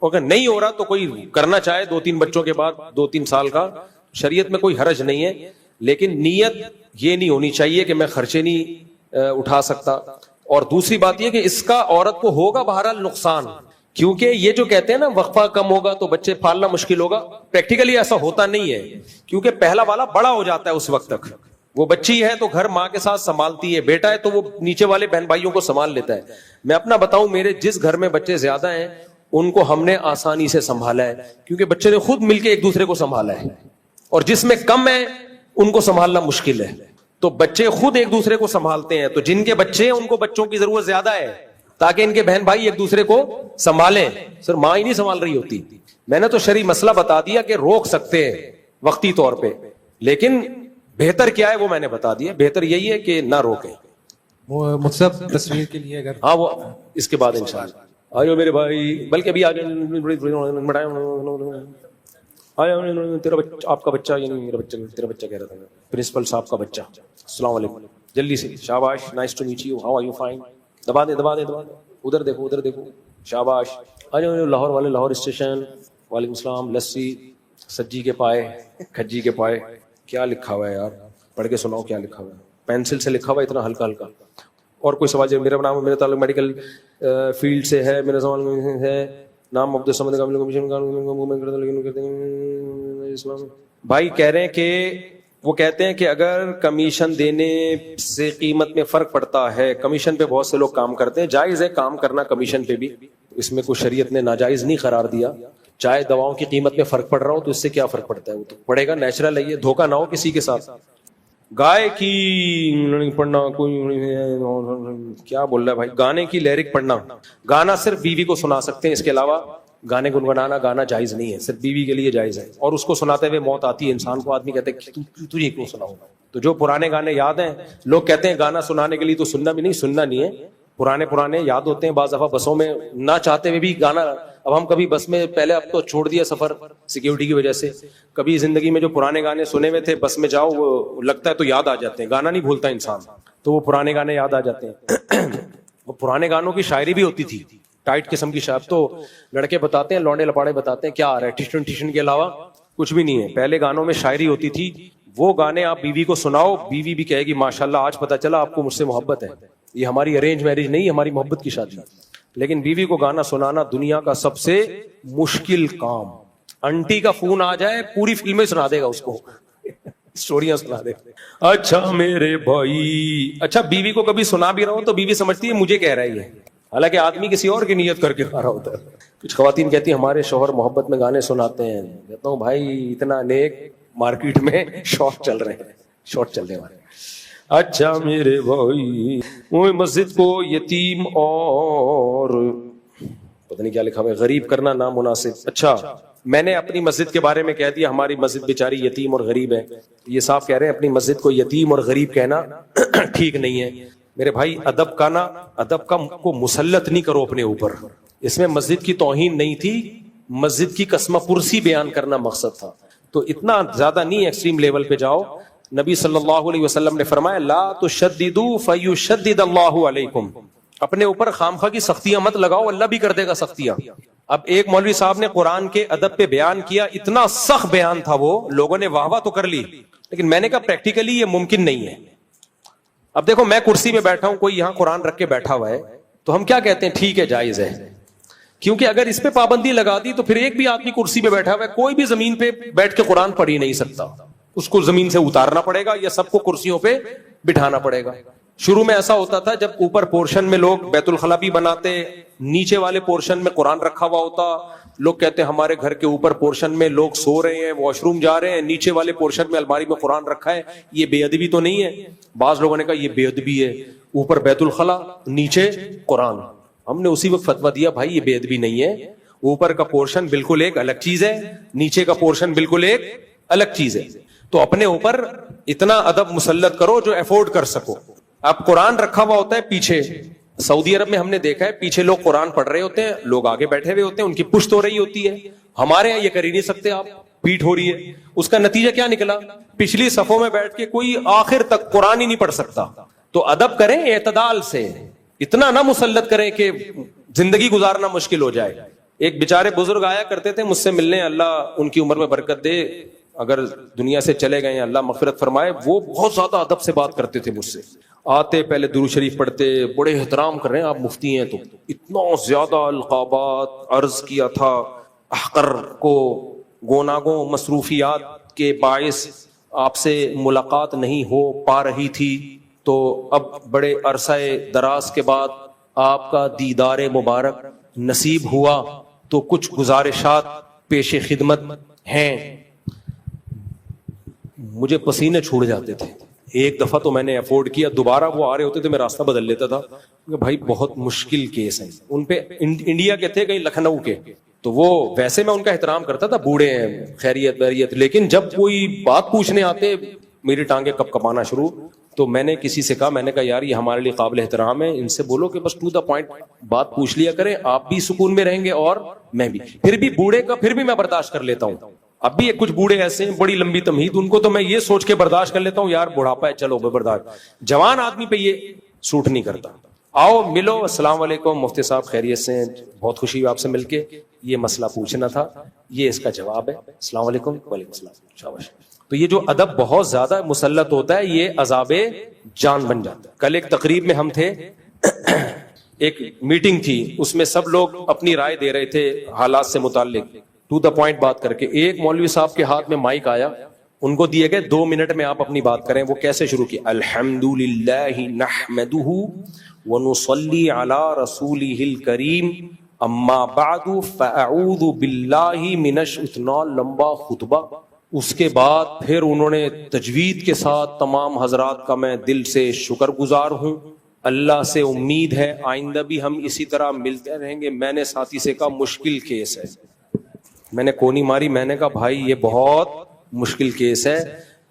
اگر نہیں ہو رہا تو کوئی کرنا چاہے 2-3 بچوں کے بعد 2-3 سال کا, شریعت میں کوئی حرج نہیں ہے. لیکن نیت یہ نہیں ہونی چاہیے کہ میں خرچے نہیں اٹھا سکتا. اور دوسری بات یہ کہ اس کا عورت کو ہوگا بہرحال نقصان, کیونکہ یہ جو کہتے ہیں نا وقفہ کم ہوگا تو بچے پالنا مشکل ہوگا, پریکٹیکلی ایسا ہوتا نہیں ہے, کیونکہ پہلا والا بڑا ہو جاتا ہے اس وقت تک. وہ بچی ہے تو گھر ماں کے ساتھ سنبھالتی ہے, بیٹا ہے تو وہ نیچے والے بہن بھائیوں کو سنبھال لیتا ہے. میں اپنا بتاؤں, میرے جس گھر میں بچے زیادہ ہیں ان کو ہم نے آسانی سے سنبھالا ہے, کیونکہ بچے نے خود مل کے ایک دوسرے کو سنبھالا ہے. اور جس میں کم ہے ان کو سنبھالنا مشکل ہے. تو بچے خود ایک دوسرے کو سنبھالتے ہیں. تو جن کے بچے ہیں ان کو بچوں کی ضرورت زیادہ ہے, تاکہ ان کے بہن بھائی ایک دوسرے کو سنبھالیں. سر ماں ہی نہیں سنبھال رہی ہوتی. میں نے تو شرعی مسئلہ بتا دیا کہ روک سکتے ہیں وقتی طور پہ, لیکن بہتر کیا ہے وہ میں نے بتا دیا. بہتر یہی ہے کہ نہ روکیں. وہ مصعب تصویر کے لیے اگر, ہاں وہ اس کے بعد انشاءاللہ. آئیو میرے بھائی, بلکہ ابھی آ جائیں, تیرا بچہ, آپ کا بچہ, یعنی میرا بچہ, تیرا بچہ کہہ رہا تھا, پرنسپل صاحب کا بچہ. السلام علیکم, جلدی سے, شاباش, nice to meet you, how are you, fine. دبا دے دبا دے دبا دے, ادھر دیکھو ادھر دیکھو, شاباش. لاہور والے, لاہور اسٹیشن, وعلیکم السلام. لسی, سجی کے پائے, کھجی کے پائے, کیا لکھا ہوا ہے یار, پڑھ کے سناؤ کیا لکھا ہوا ہے. پینسل سے لکھا ہوا ہے اتنا ہلکا ہلکا. اور کوئی سوال؟ میرا نام, میرا تعلق میڈیکل فیلڈ سے ہے. میرا سوال ہے نام عبد الصمد کمیشن بھائی کہہ رہے ہیں کہ وہ کہتے ہیں کہ اگر کمیشن دینے سے قیمت میں فرق پڑتا ہے, کمیشن پہ بہت سے لوگ کام کرتے ہیں, جائز ہے کام کرنا کمیشن پہ بھی, اس میں کوئی شریعت نے ناجائز نہیں قرار دیا. چاہے دواؤں کی قیمت میں فرق پڑ رہا ہو تو اس سے کیا فرق پڑتا ہے, وہ تو پڑے گا, نیچرل ہے یہ, دھوکہ نہ ہو کسی کے ساتھ. گائے کی پڑھنا, کوئی کیا بول رہا ہے بھائی, گانے کی لیرک پڑھنا, گانا صرف بیوی کو سنا سکتے ہیں, اس کے علاوہ گانے گنگنانا گانا جائز نہیں ہے, صرف بیوی کے لیے جائز ہے. اور اس کو سناتے ہوئے موت آتی ہے انسان کو, آدمی کہتے ہیں تجھے کیوں سناؤں. تو جو پرانے گانے یاد ہیں, لوگ کہتے ہیں گانا سنانے کے لیے, تو سننا بھی نہیں, سننا نہیں ہے. پرانے یاد ہوتے ہیں, بعض دفعہ بسوں میں نہ چاہتے ہوئے بھی گانا. اب ہم کبھی بس میں, پہلے اب تو چھوڑ دیا سفر سیکیورٹی کی وجہ سے, کبھی زندگی میں جو پرانے گانے سنے ہوئے تھے بس میں جاؤ, وہ لگتا ہے تو یاد آ جاتے ہیں. گانا نہیں بھولتا انسان, تو وہ پرانے گانے یاد آ جاتے ہیں. وہ پرانے گانوں کی شاعری بھی ہوتی تھی, ٹائٹ قسم کی شاعری. تو لڑکے بتاتے ہیں, لونڈے لپاڑے بتاتے ہیں کیا آ رہا ہے, ٹیشن کے علاوہ کچھ بھی نہیں ہے. پہلے گانوں میں شاعری ہوتی تھی, وہ گانے آپ بیوی کو سناؤ, بیوی بھی کہے گی ماشاءاللہ آج پتہ چلا آپ کو مجھ سے محبت ہے. یہ ہماری ارینج میرج نہیں, ہماری محبت کی شادی. لیکن بیوی کو گانا سنانا دنیا کا سب سے مشکل کام. انٹی کا فون آ جائے پوری فلمیں سنا دے گا اس کو, اسٹوریاں سنا دے. اچھا میرے بھائی, اچھا بیوی کو کبھی سنا بھی رہا ہوں تو بیوی سمجھتی ہے مجھے کہہ رہا ہے یہ, حالانکہ آدمی کسی اور کی نیت کر کے کھا رہا ہوتا ہے. کچھ خواتین کہتی ہیں ہمارے شوہر محبت میں گانے سناتے ہیں. کہتا ہوں بھائی اتنا نیک مارکیٹ میں شارٹ چل رہے ہیں, شارٹ چل رہے ہیں. اچھا میرے بھائی, وہ مسجد کو یتیم اور پتہ نہیں کیا لکھا ہوا ہے, غریب کرنا نامناسب. اچھا میں نے اپنی مسجد کے بارے میں کہہ دیا ہماری مسجد بیچاری یتیم اور غریب ہے. یہ صاحب کہہ رہے ہیں اپنی مسجد کو یتیم اور غریب کہنا ٹھیک نہیں ہے. میرے بھائی ادب کا نا, ادب کا کو مسلط نہیں کرو اپنے اوپر. اس میں مسجد کی توہین نہیں تھی, مسجد کی قسمہ پرسی بیان کرنا مقصد تھا. تو اتنا زیادہ نہیں ایکسٹریم لیول پہ جاؤ. نبی صلی اللہ علیہ وسلم نے فرمایا لا تشددوا فیشدد اللہ علیکم, اپنے اوپر خامخواہ کی سختیاں مت لگاؤ, اللہ بھی کر دے گا سختیاں. اب ایک مولوی صاحب نے قرآن کے ادب پہ بیان کیا, اتنا سخت بیان تھا وہ, لوگوں نے واہ واہ تو کر لی, لیکن میں نے کہا پریکٹیکلی یہ ممکن نہیں ہے. اب دیکھو میں کرسی میں بیٹھا ہوں, کوئی یہاں قرآن رکھ کے بیٹھا ہوا ہے, تو ہم کیا کہتے ہیں ٹھیک ہے جائز ہے, کیونکہ اگر اس پہ پابندی لگا دی تو پھر ایک بھی آدمی کرسی پہ بیٹھا ہوا ہے, کوئی بھی زمین پہ بیٹھ کے قرآن پڑھ ہی نہیں سکتا. اس کو زمین سے اتارنا پڑے گا یا سب کو کرسیوں پہ بٹھانا پڑے گا. شروع میں ایسا ہوتا تھا جب اوپر پورشن میں لوگ بیت الخلا بھی بناتے, نیچے والے پورشن میں قرآن رکھا ہوا ہوتا, لوگ کہتے ہیں ہمارے گھر کے اوپر پورشن میں لوگ سو رہے ہیں, واش روم جا رہے ہیں, نیچے والے پورشن میں الماری میں قرآن رکھا ہے, یہ بے ادبی تو نہیں ہے؟ بعض لوگوں نے کہا یہ بے ادبی ہے, اوپر بیت الخلا نیچے قرآن. ہم نے اسی وقت فتویٰ دیا بھائی یہ بے ادبی نہیں ہے, اوپر کا پورشن بالکل ایک الگ چیز ہے, نیچے کا پورشن بالکل ایک الگ چیز ہے. تو اپنے اوپر اتنا ادب مسلط کرو جو افورڈ کر سکو. اب قرآن رکھا ہوا ہوتا ہے پیچھے, سعودی عرب میں ہم نے دیکھا ہے پیچھے لوگ قرآن پڑھ رہے ہوتے ہیں, لوگ آگے بیٹھے ہوئے ہوتے ہیں, ان کی پشت ہو رہی ہوتی ہے. ہمارے یہاں یہ کر ہی نہیں سکتے آپ, پیٹھ ہو رہی ہے. اس کا نتیجہ کیا نکلا, پچھلی صفوں میں بیٹھ کے کوئی آخر تک قرآن ہی نہیں پڑھ سکتا. تو ادب کریں اعتدال سے, اتنا نہ مسلط کریں کہ زندگی گزارنا مشکل ہو جائے. ایک بیچارے بزرگ آیا کرتے تھے مجھ سے ملنے, اللہ ان کی عمر میں برکت دے, اگر دنیا سے چلے گئے اللہ مغفرت فرمائے. وہ بہت زیادہ ادب سے بات کرتے تھے مجھ سے, آتے پہلے درود شریف پڑھتے, بڑے احترام کر رہے ہیں آپ مفتی ہیں, تو اتنا زیادہ القابات عرض کیا تھا. احقر کو گوناگوں مصروفیات کے باعث آپ سے ملاقات نہیں ہو پا رہی تھی, تو اب بڑے عرصہ دراز کے بعد آپ کا دیدار مبارک نصیب ہوا, تو کچھ گزارشات پیش خدمت ہیں. مجھے پسینے چھوڑ جاتے تھے. ایک دفعہ تو میں نے افورڈ کیا, دوبارہ وہ آ رہے ہوتے تھے میں راستہ بدل لیتا تھا کہ بھائی بہت مشکل کیس ہیں. ان پہ انڈیا کے تھے, کہیں لکھنؤ کے, تو وہ ویسے میں ان کا احترام کرتا تھا, بوڑھے ہیں خیریت ویریت, لیکن جب کوئی بات پوچھنے آتے میری ٹانگیں کپ کپانا شروع. تو میں نے کسی سے کہا, میں نے کہا یار یہ ہمارے لیے قابل احترام ہے, ان سے بولو کہ بس ٹو دا پوائنٹ بات پوچھ لیا کریں, آپ بھی سکون میں رہیں گے اور میں بھی. پھر بھی بوڑھے کا پھر بھی میں برداشت کر لیتا ہوں. اب بھی کچھ بوڑھے ایسے ہیں بڑی لمبی تمہید, ان کو تو میں یہ سوچ کے برداشت کر لیتا ہوں یار بڑھاپا ہے چلو برداشت. جوان آدمی پہ یہ سوٹ نہیں کرتا. آؤ ملو, السلام علیکم مفتی صاحب خیریت سے ہیں, بہت خوشی ہوئی آپ سے مل کے, یہ مسئلہ پوچھنا تھا, یہ اس کا جواب ہے, السلام علیکم. وعلیکم السلام, شاباش. تو یہ جو ادب بہت زیادہ مسلط ہوتا ہے یہ عذاب جان بن جاتا ہے. کل ایک تقریب میں ہم تھے, ایک میٹنگ تھی, اس میں سب لوگ اپنی رائے دے رہے تھے حالات سے متعلق, ٹو دا پوائنٹ بات کر کے. ایک مولوی صاحب کے ہاتھ میں مائک آیا, ان کو دیے گئے 2 منٹ میں آپ اپنی بات کریں. وہ کیسے شروع کی, الحمدللہ نحمدہ ونصلی علی رسولہ الکریم اما بعد فاعوذ باللہ من اتنا لمبا خطبہ. اس کے بعد پھر انہوں نے تجوید کے ساتھ تمام حضرات کا میں دل سے شکر گزار ہوں, اللہ سے امید ہے آئندہ بھی ہم اسی طرح ملتے رہیں گے. میں نے ساتھی سے کہا مشکل کیس ہے, میں نے کونی ماری, میں نے کہا بھائی یہ بہت مشکل کیس ہے.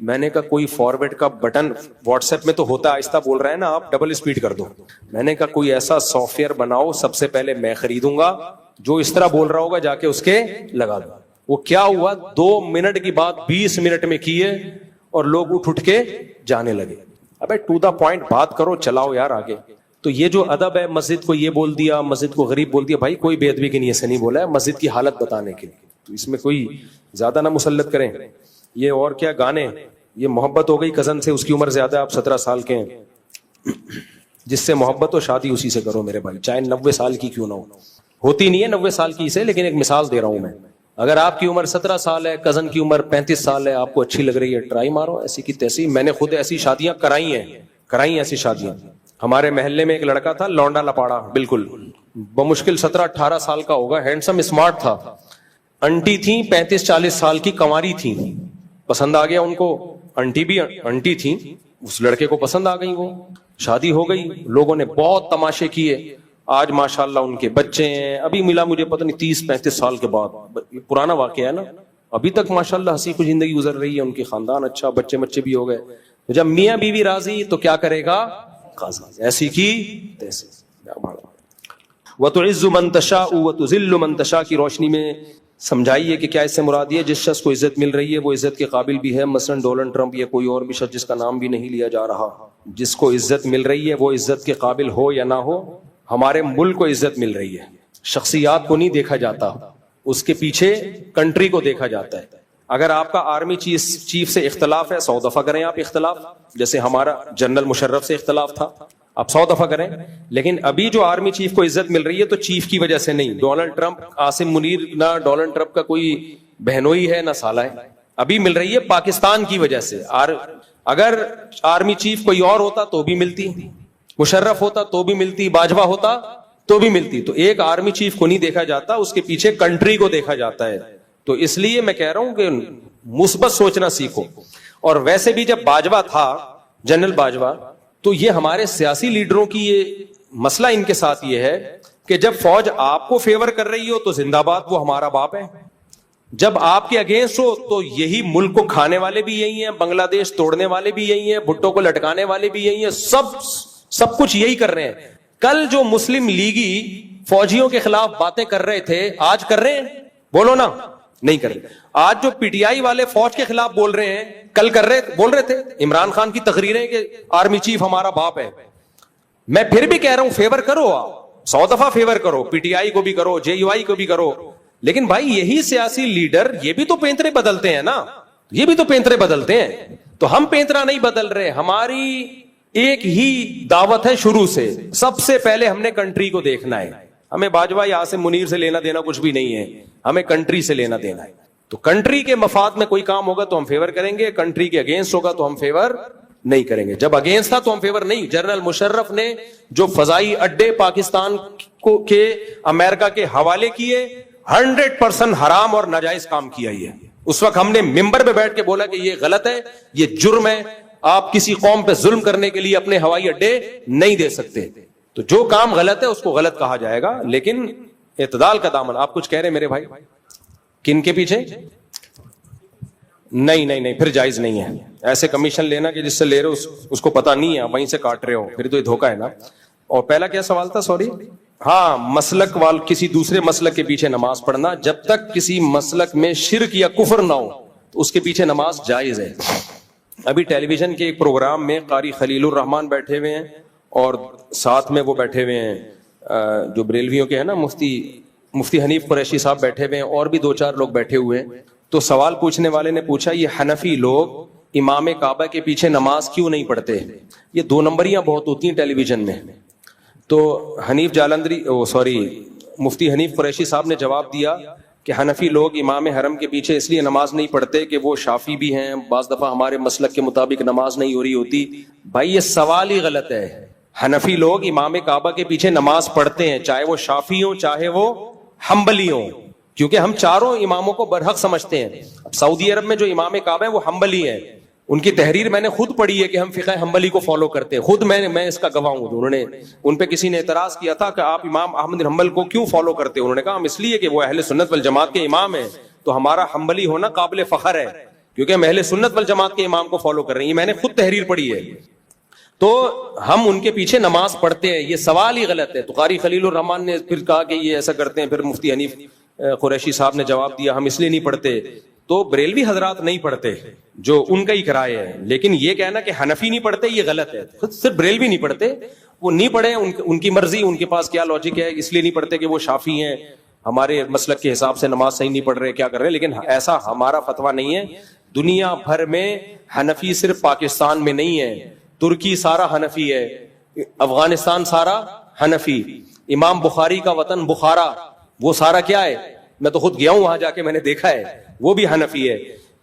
میں نے کہا کوئی فارورڈ کا بٹن واٹس ایپ میں تو ہوتا ہے, آہستہ بول رہے ہیں نا آپ, ڈبل اسپیڈ کر دو. میں نے کہا کوئی ایسا سافٹ ویئر بناؤ, سب سے پہلے میں خریدوں گا, جو اس طرح بول رہا ہوگا جا کے اس کے لگا دو. وہ کیا ہوا, 2 منٹ کی بات 20 منٹ میں کیے اور لوگ اٹھ کے جانے لگے. ابے ٹو دا پوائنٹ بات کرو, چلاؤ یار آگے. تو یہ جو ادب ہے, مسجد کو یہ بول دیا, مسجد کو غریب بول دیا, بھائی کوئی بے ادبی کی نیت سے نہیں بولا ہے, مسجد کی حالت بتانے کے لیے. تو اس میں کوئی زیادہ نہ مسلط کریں. یہ اور کیا گانے, یہ محبت ہو گئی کزن سے, اس کی عمر زیادہ, آپ 17 سال کے ہیں, جس سے محبت ہو شادی اسی سے کرو میرے بھائی, چاہے 90 سال کی کیوں نہ ہو. ہوتی نہیں ہے 90 سال کی سے, لیکن ایک مثال دے رہا ہوں میں. اگر آپ کی عمر 17 سال ہے, کزن کی عمر 35 سال ہے, آپ کو اچھی لگ رہی ہے, ٹرائی مارو ایسی کی تیسی. میں نے خود ایسی شادیاں کرائی ہیں ایسی شادیاں. ہمارے محلے میں ایک لڑکا تھا, لونڈا لپاڑا بالکل, بمشکل 17-18 سال کا ہوگا, ہینڈسم اسمارٹ تھا. انٹی تھیں 35-40 سال کی, کنواری تھیں, پسند آ گیا ان کو. انٹی بھی انٹی تھیں, اس لڑکے کو پسند آ گئی, وہ شادی ہو گئی. لوگوں نے بہت تماشے کیے. آج ماشاءاللہ ان کے بچے ہیں. ابھی ملا مجھے پتہ نہیں 30-35 سال کے بعد, پرانا واقعہ ہے نا. ابھی تک ماشاءاللہ ہنسی خوش زندگی گزر رہی ہے, ان کی خاندان اچھا, بچے بھی ہو گئے. جب میاں بیوی راضی تو کیا کرے گا قاضی, ایسی کی تیسی. وَتُعِزُّ مَن تَشَاءُ وَتُذِلُّ مَن تَشَاء کی روشنی میں سمجھائیے کہ کیا اس سے مراد ہے جس شخص کو عزت مل رہی ہے وہ عزت کے قابل بھی ہے, مثلا ڈونلڈ ٹرمپ یا کوئی اور بھی شخص جس کا نام بھی نہیں لیا جا رہا. جس کو عزت مل رہی ہے وہ عزت کے قابل ہو یا نہ ہو. ہمارے ملک کو عزت مل رہی ہے, شخصیات کو نہیں دیکھا جاتا, اس کے پیچھے کنٹری کو دیکھا جاتا ہے. اگر آپ کا آرمی چیف سے اختلاف ہے 100 دفعہ کریں آپ اختلاف, جیسے ہمارا جنرل مشرف سے اختلاف تھا, آپ 100 دفعہ کریں. لیکن ابھی جو آرمی چیف کو عزت مل رہی ہے تو چیف کی وجہ سے نہیں. ڈونلڈ ٹرمپ, عاصم منیر نہ ڈونلڈ ٹرمپ کا کوئی بہنوئی ہے نہ سالہ ہے, ابھی مل رہی ہے پاکستان کی وجہ سے. اگر آرمی چیف کوئی اور ہوتا تو بھی ملتی, مشرف ہوتا تو بھی ملتی, باجوہ ہوتا تو بھی ملتی. تو ایک آرمی چیف کو نہیں دیکھا جاتا, اس کے پیچھے کنٹری کو دیکھا جاتا ہے. تو اس لیے میں کہہ رہا ہوں کہ مثبت سوچنا سیکھو. اور ویسے بھی جب باجوہ تھا, جنرل باجوہ, تو یہ ہمارے سیاسی لیڈروں کی یہ مسئلہ ان کے ساتھ یہ ہے کہ جب فوج آپ کو فیور کر رہی ہو تو زندہ باد وہ ہمارا باپ ہے, جب آپ کے اگینسٹ ہو تو یہی ملک کو کھانے والے بھی یہی ہیں, بنگلہ دیش توڑنے والے بھی یہی ہیں, بھٹو کو لٹکانے والے بھی یہی ہیں, سب کچھ یہی کر رہے ہیں. کل جو مسلم لیگی فوجیوں کے خلاف باتیں کر رہے تھے آج کر رہے ہیں, بولو نا, نہیں کر رہے. آج جو پی ٹی آئی والے فوج کے خلاف بول رہے ہیں کل بول رہے تھے. عمران خان کی تقریریں کہ آرمی چیف ہمارا باپ ہے. میں پھر بھی کہہ رہا ہوں فیور کرو, آپ 100 دفعہ فیور کرو, پی ٹی آئی کو بھی کرو, جے یو آئی کو بھی کرو. لیکن بھائی یہی سیاسی لیڈر یہ بھی تو پینترے بدلتے ہیں نا, یہ بھی تو پینترے بدلتے ہیں. تو ہم پینترا نہیں بدل رہے, ہماری ایک ہی دعوت ہے شروع سے. سب سے پہلے ہم نے کنٹری کو دیکھنا ہے. ہمیں باجوہ یا عاصم منیر سے لینا دینا کچھ بھی نہیں ہے, ہمیں کنٹری سے لینا دینا ہے. تو کنٹری کے مفاد میں کوئی کام ہوگا تو ہم فیور کریں گے, کنٹری کے اگینسٹ ہوگا تو ہم فیور نہیں کریں گے. جب اگینسٹ تھا تو ہم فیور نہیں. جنرل مشرف نے جو فضائی اڈے پاکستان کو کے امریکہ کے حوالے کیے 100% حرام اور ناجائز کام کیا ہی ہے. اس وقت ہم نے ممبر پہ بیٹھ کے بولا کہ یہ غلط ہے, یہ جرم ہے, آپ کسی قوم پہ ظلم کرنے کے لیے اپنے ہوائی اڈے نہیں دے سکتے. تو جو کام غلط ہے اس کو غلط کہا جائے گا, لیکن اعتدال کا دامن. آپ کچھ کہہ رہے میرے بھائی, کن کے پیچھے؟ نہیں, پھر جائز نہیں ہے ایسے کمیشن لینا کہ جس سے لے رہے ہو اس کو پتا نہیں ہے, وہیں سے کاٹ رہے ہو, پھر تو یہ دھوکا ہے نا. اور پہلا کیا سوال تھا, سوری؟ ہاں, مسلک کسی دوسرے مسلک کے پیچھے نماز پڑھنا, جب تک کسی مسلک میں شرک یا کفر نہ ہو تو اس کے پیچھے نماز جائز ہے. ابھی ٹیلی ویژن کے ایک پروگرام میں قاری خلیل الرحمان بیٹھے ہوئے ہیں اور ساتھ میں وہ بیٹھے ہوئے ہیں جو بریلویوں کے ہیں نا, مفتی حنیف قریشی صاحب بیٹھے ہوئے ہیں, اور بھی 2-4 لوگ بیٹھے ہوئے ہیں. تو سوال پوچھنے والے نے پوچھا یہ حنفی لوگ امام کعبہ کے پیچھے نماز کیوں نہیں پڑھتے؟ یہ 2 نمبریاں بہت ہوتی ہیں ٹیلی ویژن میں. تو مفتی حنیف قریشی صاحب نے جواب دیا کہ حنفی لوگ امام حرم کے پیچھے اس لیے نماز نہیں پڑھتے کہ وہ شافی بھی ہیں, بعض دفعہ ہمارے مسلک کے مطابق نماز نہیں ہو رہی ہوتی. بھائی یہ سوال ہی غلط ہے. حنفی لوگ امام کعبہ کے پیچھے نماز پڑھتے ہیں, چاہے وہ شافی ہوں چاہے وہ حنبلی ہوں, کیونکہ ہم چاروں اماموں کو برحق سمجھتے ہیں. اب سعودی عرب میں جو امام کعبہ ہیں وہ حنبلی ہیں, ان کی تحریر میں نے خود پڑھی ہے کہ ہم فقہ حنبلی کو فالو کرتے ہیں, خود میں اس کا گواہ ہوں. انہوں نے, ان پہ کسی نے اعتراض کیا تھا کہ آپ امام احمد بن حنبل کو کیوں فالو کرتے ہیں؟ انہوں نے کہا ہم اس لیے کہ وہ اہل سنت والجماعت کے امام ہیں, تو ہمارا حنبلی ہونا قابل فخر ہے کیونکہ ہم اہل سنت والجماعت کے امام کو فالو کر رہے ہیں. میں نے خود تحریر پڑھی ہے. تو ہم ان کے پیچھے نماز پڑھتے ہیں, یہ سوال ہی غلط ہے. تو قاری خلیل الرحمان نے پھر کہا کہ یہ ایسا کرتے ہیں. پھر مفتی حنیف قریشی صاحب نے جواب دیا ہم اس لیے نہیں پڑھتے. تو بریلوی حضرات نہیں پڑھتے, جو ان کا ہی کرائے ہے. لیکن یہ کہنا کہ حنفی نہیں پڑھتے یہ غلط ہے. صرف بریلوی نہیں پڑھتے, وہ نہیں پڑھے, ان کی مرضی, ان کے پاس کیا لاجک ہے, اس لیے نہیں پڑھتے کہ وہ شافی ہیں, ہمارے مسلک کے حساب سے نماز صحیح نہیں پڑھ رہے, کیا کر رہے ہیں. لیکن ایسا ہمارا فتویٰ نہیں ہے. دنیا بھر میں حنفی صرف پاکستان میں نہیں ہے, ترکی سارا حنفی ہے, افغانستان سارا حنفی, امام بخاری کا وطن بخارا وہ سارا کیا ہے, میں تو خود گیا ہوں وہاں جا کے, میں نے دیکھا ہے, وہ بھی حنفی ہے.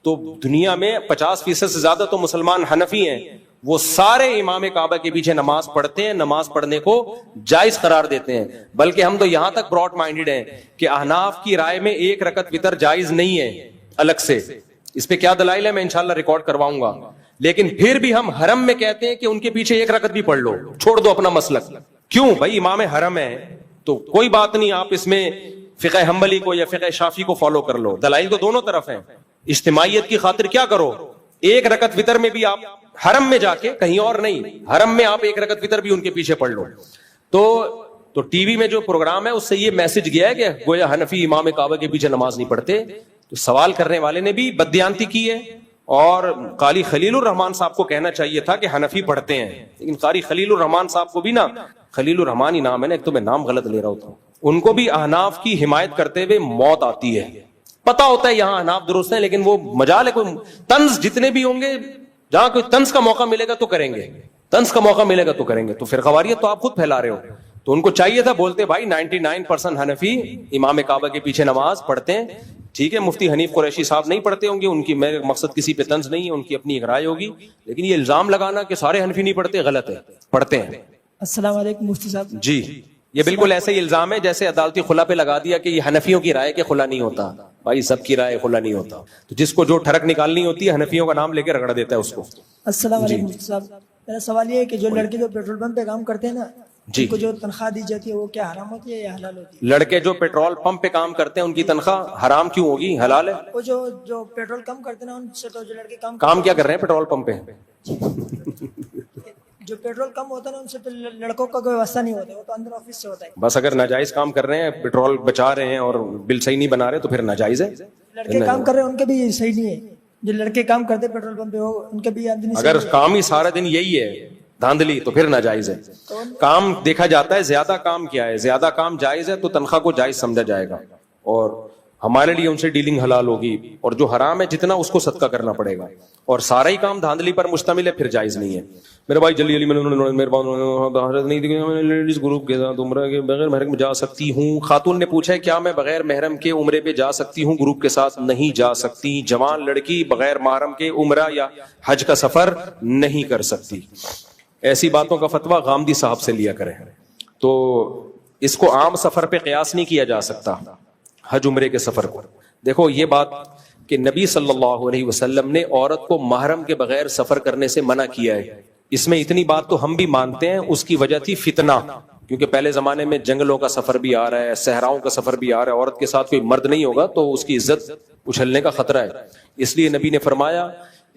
تو دنیا میں 50% سے زیادہ تو مسلمان حنفی ہیں, وہ سارے امام کعبہ کے پیچھے نماز پڑھتے ہیں, نماز پڑھنے کو جائز قرار دیتے ہیں. بلکہ ہم تو یہاں تک براڈ مائنڈیڈ ہیں کہ احناف کی رائے میں 1 رکعت وتر جائز نہیں ہے الگ سے. اس پہ کیا دلائل ہے میں انشاءاللہ ریکارڈ کرواؤں گا. لیکن پھر بھی ہم حرم میں کہتے ہیں کہ ان کے پیچھے 1 رکعت بھی پڑھ لو, چھوڑ دو اپنا مسلک. کیوں بھائی, امام حرم ہے تو کوئی بات نہیں, آپ اس میں فقہ حنبلی کو یا فقہ شافعی کو فالو کر لو. دلائل تو دونوں طرف ہیں. اجتماعیت کی خاطر کیا کرو, 1 رکعت وتر میں بھی آپ حرم میں جا کے, کہیں اور نہیں, حرم میں آپ 1 رکعت وتر بھی ان کے پیچھے پڑھ لو. تو ٹی وی میں جو پروگرام ہے اس سے یہ میسج گیا ہے کہ گویا حنفی امام کعبہ کے پیچھے نماز نہیں پڑھتے. تو سوال کرنے والے نے بھی بددیانتی کی ہے, اور قاری خلیل الرحمان صاحب کو کہنا چاہیے تھا کہ حنفی پڑھتے ہیں. لیکن قاری خلیل الرحمان صاحب کو بھی نا, خلیل الرحمان ہی نام ہے نا, ایک تو میں نام غلط لے رہا ہوتا ہوں, ان کو بھی احناف کی حمایت کرتے ہوئے موت آتی ہے. پتا ہوتا ہے یہاں احناف درست ہیں, لیکن وہ مجال ہے کوئی طنز جتنے بھی ہوں گے, جہاں کوئی طنز کا موقع ملے گا تو کریں گے, طنز کا موقع ملے گا تو کریں گے. تو پھر فرقواریت تو آپ خود پھیلا رہے ہو. تو ان کو چاہیے تھا بولتے بھائی 99% حنفی امام کعبہ کے پیچھے نماز پڑھتے ہیں. ٹھیک ہے, مفتی حنیف قریشی صاحب نہیں پڑھتے ہوں گے, ان کی میرے مقصد کسی پہ طنز نہیں ہے, ان کی اپنی ایک رائے ہوگی. لیکن یہ الزام لگانا کہ سارے حنفی نہیں پڑھتے غلط ہے, پڑھتے ہیں. السلام علیکم مفتی صاحب. جی, یہ بالکل ایسا ہی الزام ہے جیسے عدالتی خلا پہ لگا دیا کہ یہ حنفیوں کی رائے کے خلا نہیں ہوتا. بھائی سب کی رائے خلا نہیں ہوتا. تو جس کو جو ٹھڑک نکالنی ہوتی ہے حنفیوں کا نام لے کے رگڑ دیتا ہے اس کو. السلام علیکم مفتی صاحب. میرا سوال یہ ہے کہ جو لڑکے جو پیٹرول پمپ پہ کام کرتے ہیں نا, جی, ان کو جو تنخواہ دی جاتی ہے وہ کیا حرام ہوتی ہے یا حلال ہوتی ہے؟ لڑکے جو پیٹرول پمپ پہ کام کرتے ہیں ان کی تنخواہ حرام کیوں ہوگی, حلال ہے. وہ جو پیٹرول کم کرتے ہیں نا, ان سے تو جو لڑکے کام کیا کر رہے ہیں پیٹرول پمپ پہ, جو پیٹرول کم ہوتا ہے نا, ان سے تو لڑکوں کا کوئی واسطہ نہیں ہوتا, وہ تو اندر آفس سے ہوتا ہے. بس اگر ناجائز کام کر رہے ہیں, پیٹرول بچا رہے ہیں اور بل صحیح نہیں بنا رہے تو پھر ناجائز ہے. لڑکے کام کر رہے ہیں ان کے بھی صحیح نہیں ہے, جو لڑکے کام کرتے پیٹرول پمپ پہ ان کے بھی آمدنی اگر کام ہی سارا دن یہی ہے دھاندلی تو پھر ناجائز ہے. کام دیکھا جاتا ہے, زیادہ کام کیا ہے, زیادہ کام جائز ہے تو تنخواہ کو جائز سمجھا جائے گا, اور ہمارے لیے ان سے ڈیلنگ حلال ہوگی. اور جو حرام ہے جتنا اس کو صدقہ کرنا پڑے گا, اور سارا ہی کام دھاندلی پر مشتمل ہے پھر جائز نہیں ہے. میرے بھائی جلدی لیڈیز گروپ کے ساتھ عمرہ کے بغیر محرم جا سکتی ہوں. خاتون نے پوچھا ہے کیا میں بغیر محرم کے عمرے پہ جا سکتی ہوں؟ گروپ کے ساتھ نہیں جا سکتی. جوان لڑکی بغیر محرم کے عمرہ یا حج کا سفر نہیں کر سکتی. ایسی باتوں کا فتویٰ غامدی صاحب سے لیا کریں. تو اس کو عام سفر پہ قیاس نہیں کیا جا سکتا, حج عمرے کے سفر کو. دیکھو یہ بات کہ نبی صلی اللہ علیہ وسلم نے عورت کو محرم کے بغیر سفر کرنے سے منع کیا ہے, اس میں اتنی بات تو ہم بھی مانتے ہیں. اس کی وجہ تھی فتنہ, کیونکہ پہلے زمانے میں جنگلوں کا سفر بھی آ رہا ہے, صحراؤں کا سفر بھی آ رہا ہے, عورت کے ساتھ کوئی مرد نہیں ہوگا تو اس کی عزت اچھلنے کا خطرہ ہے. اس لیے نبی نے فرمایا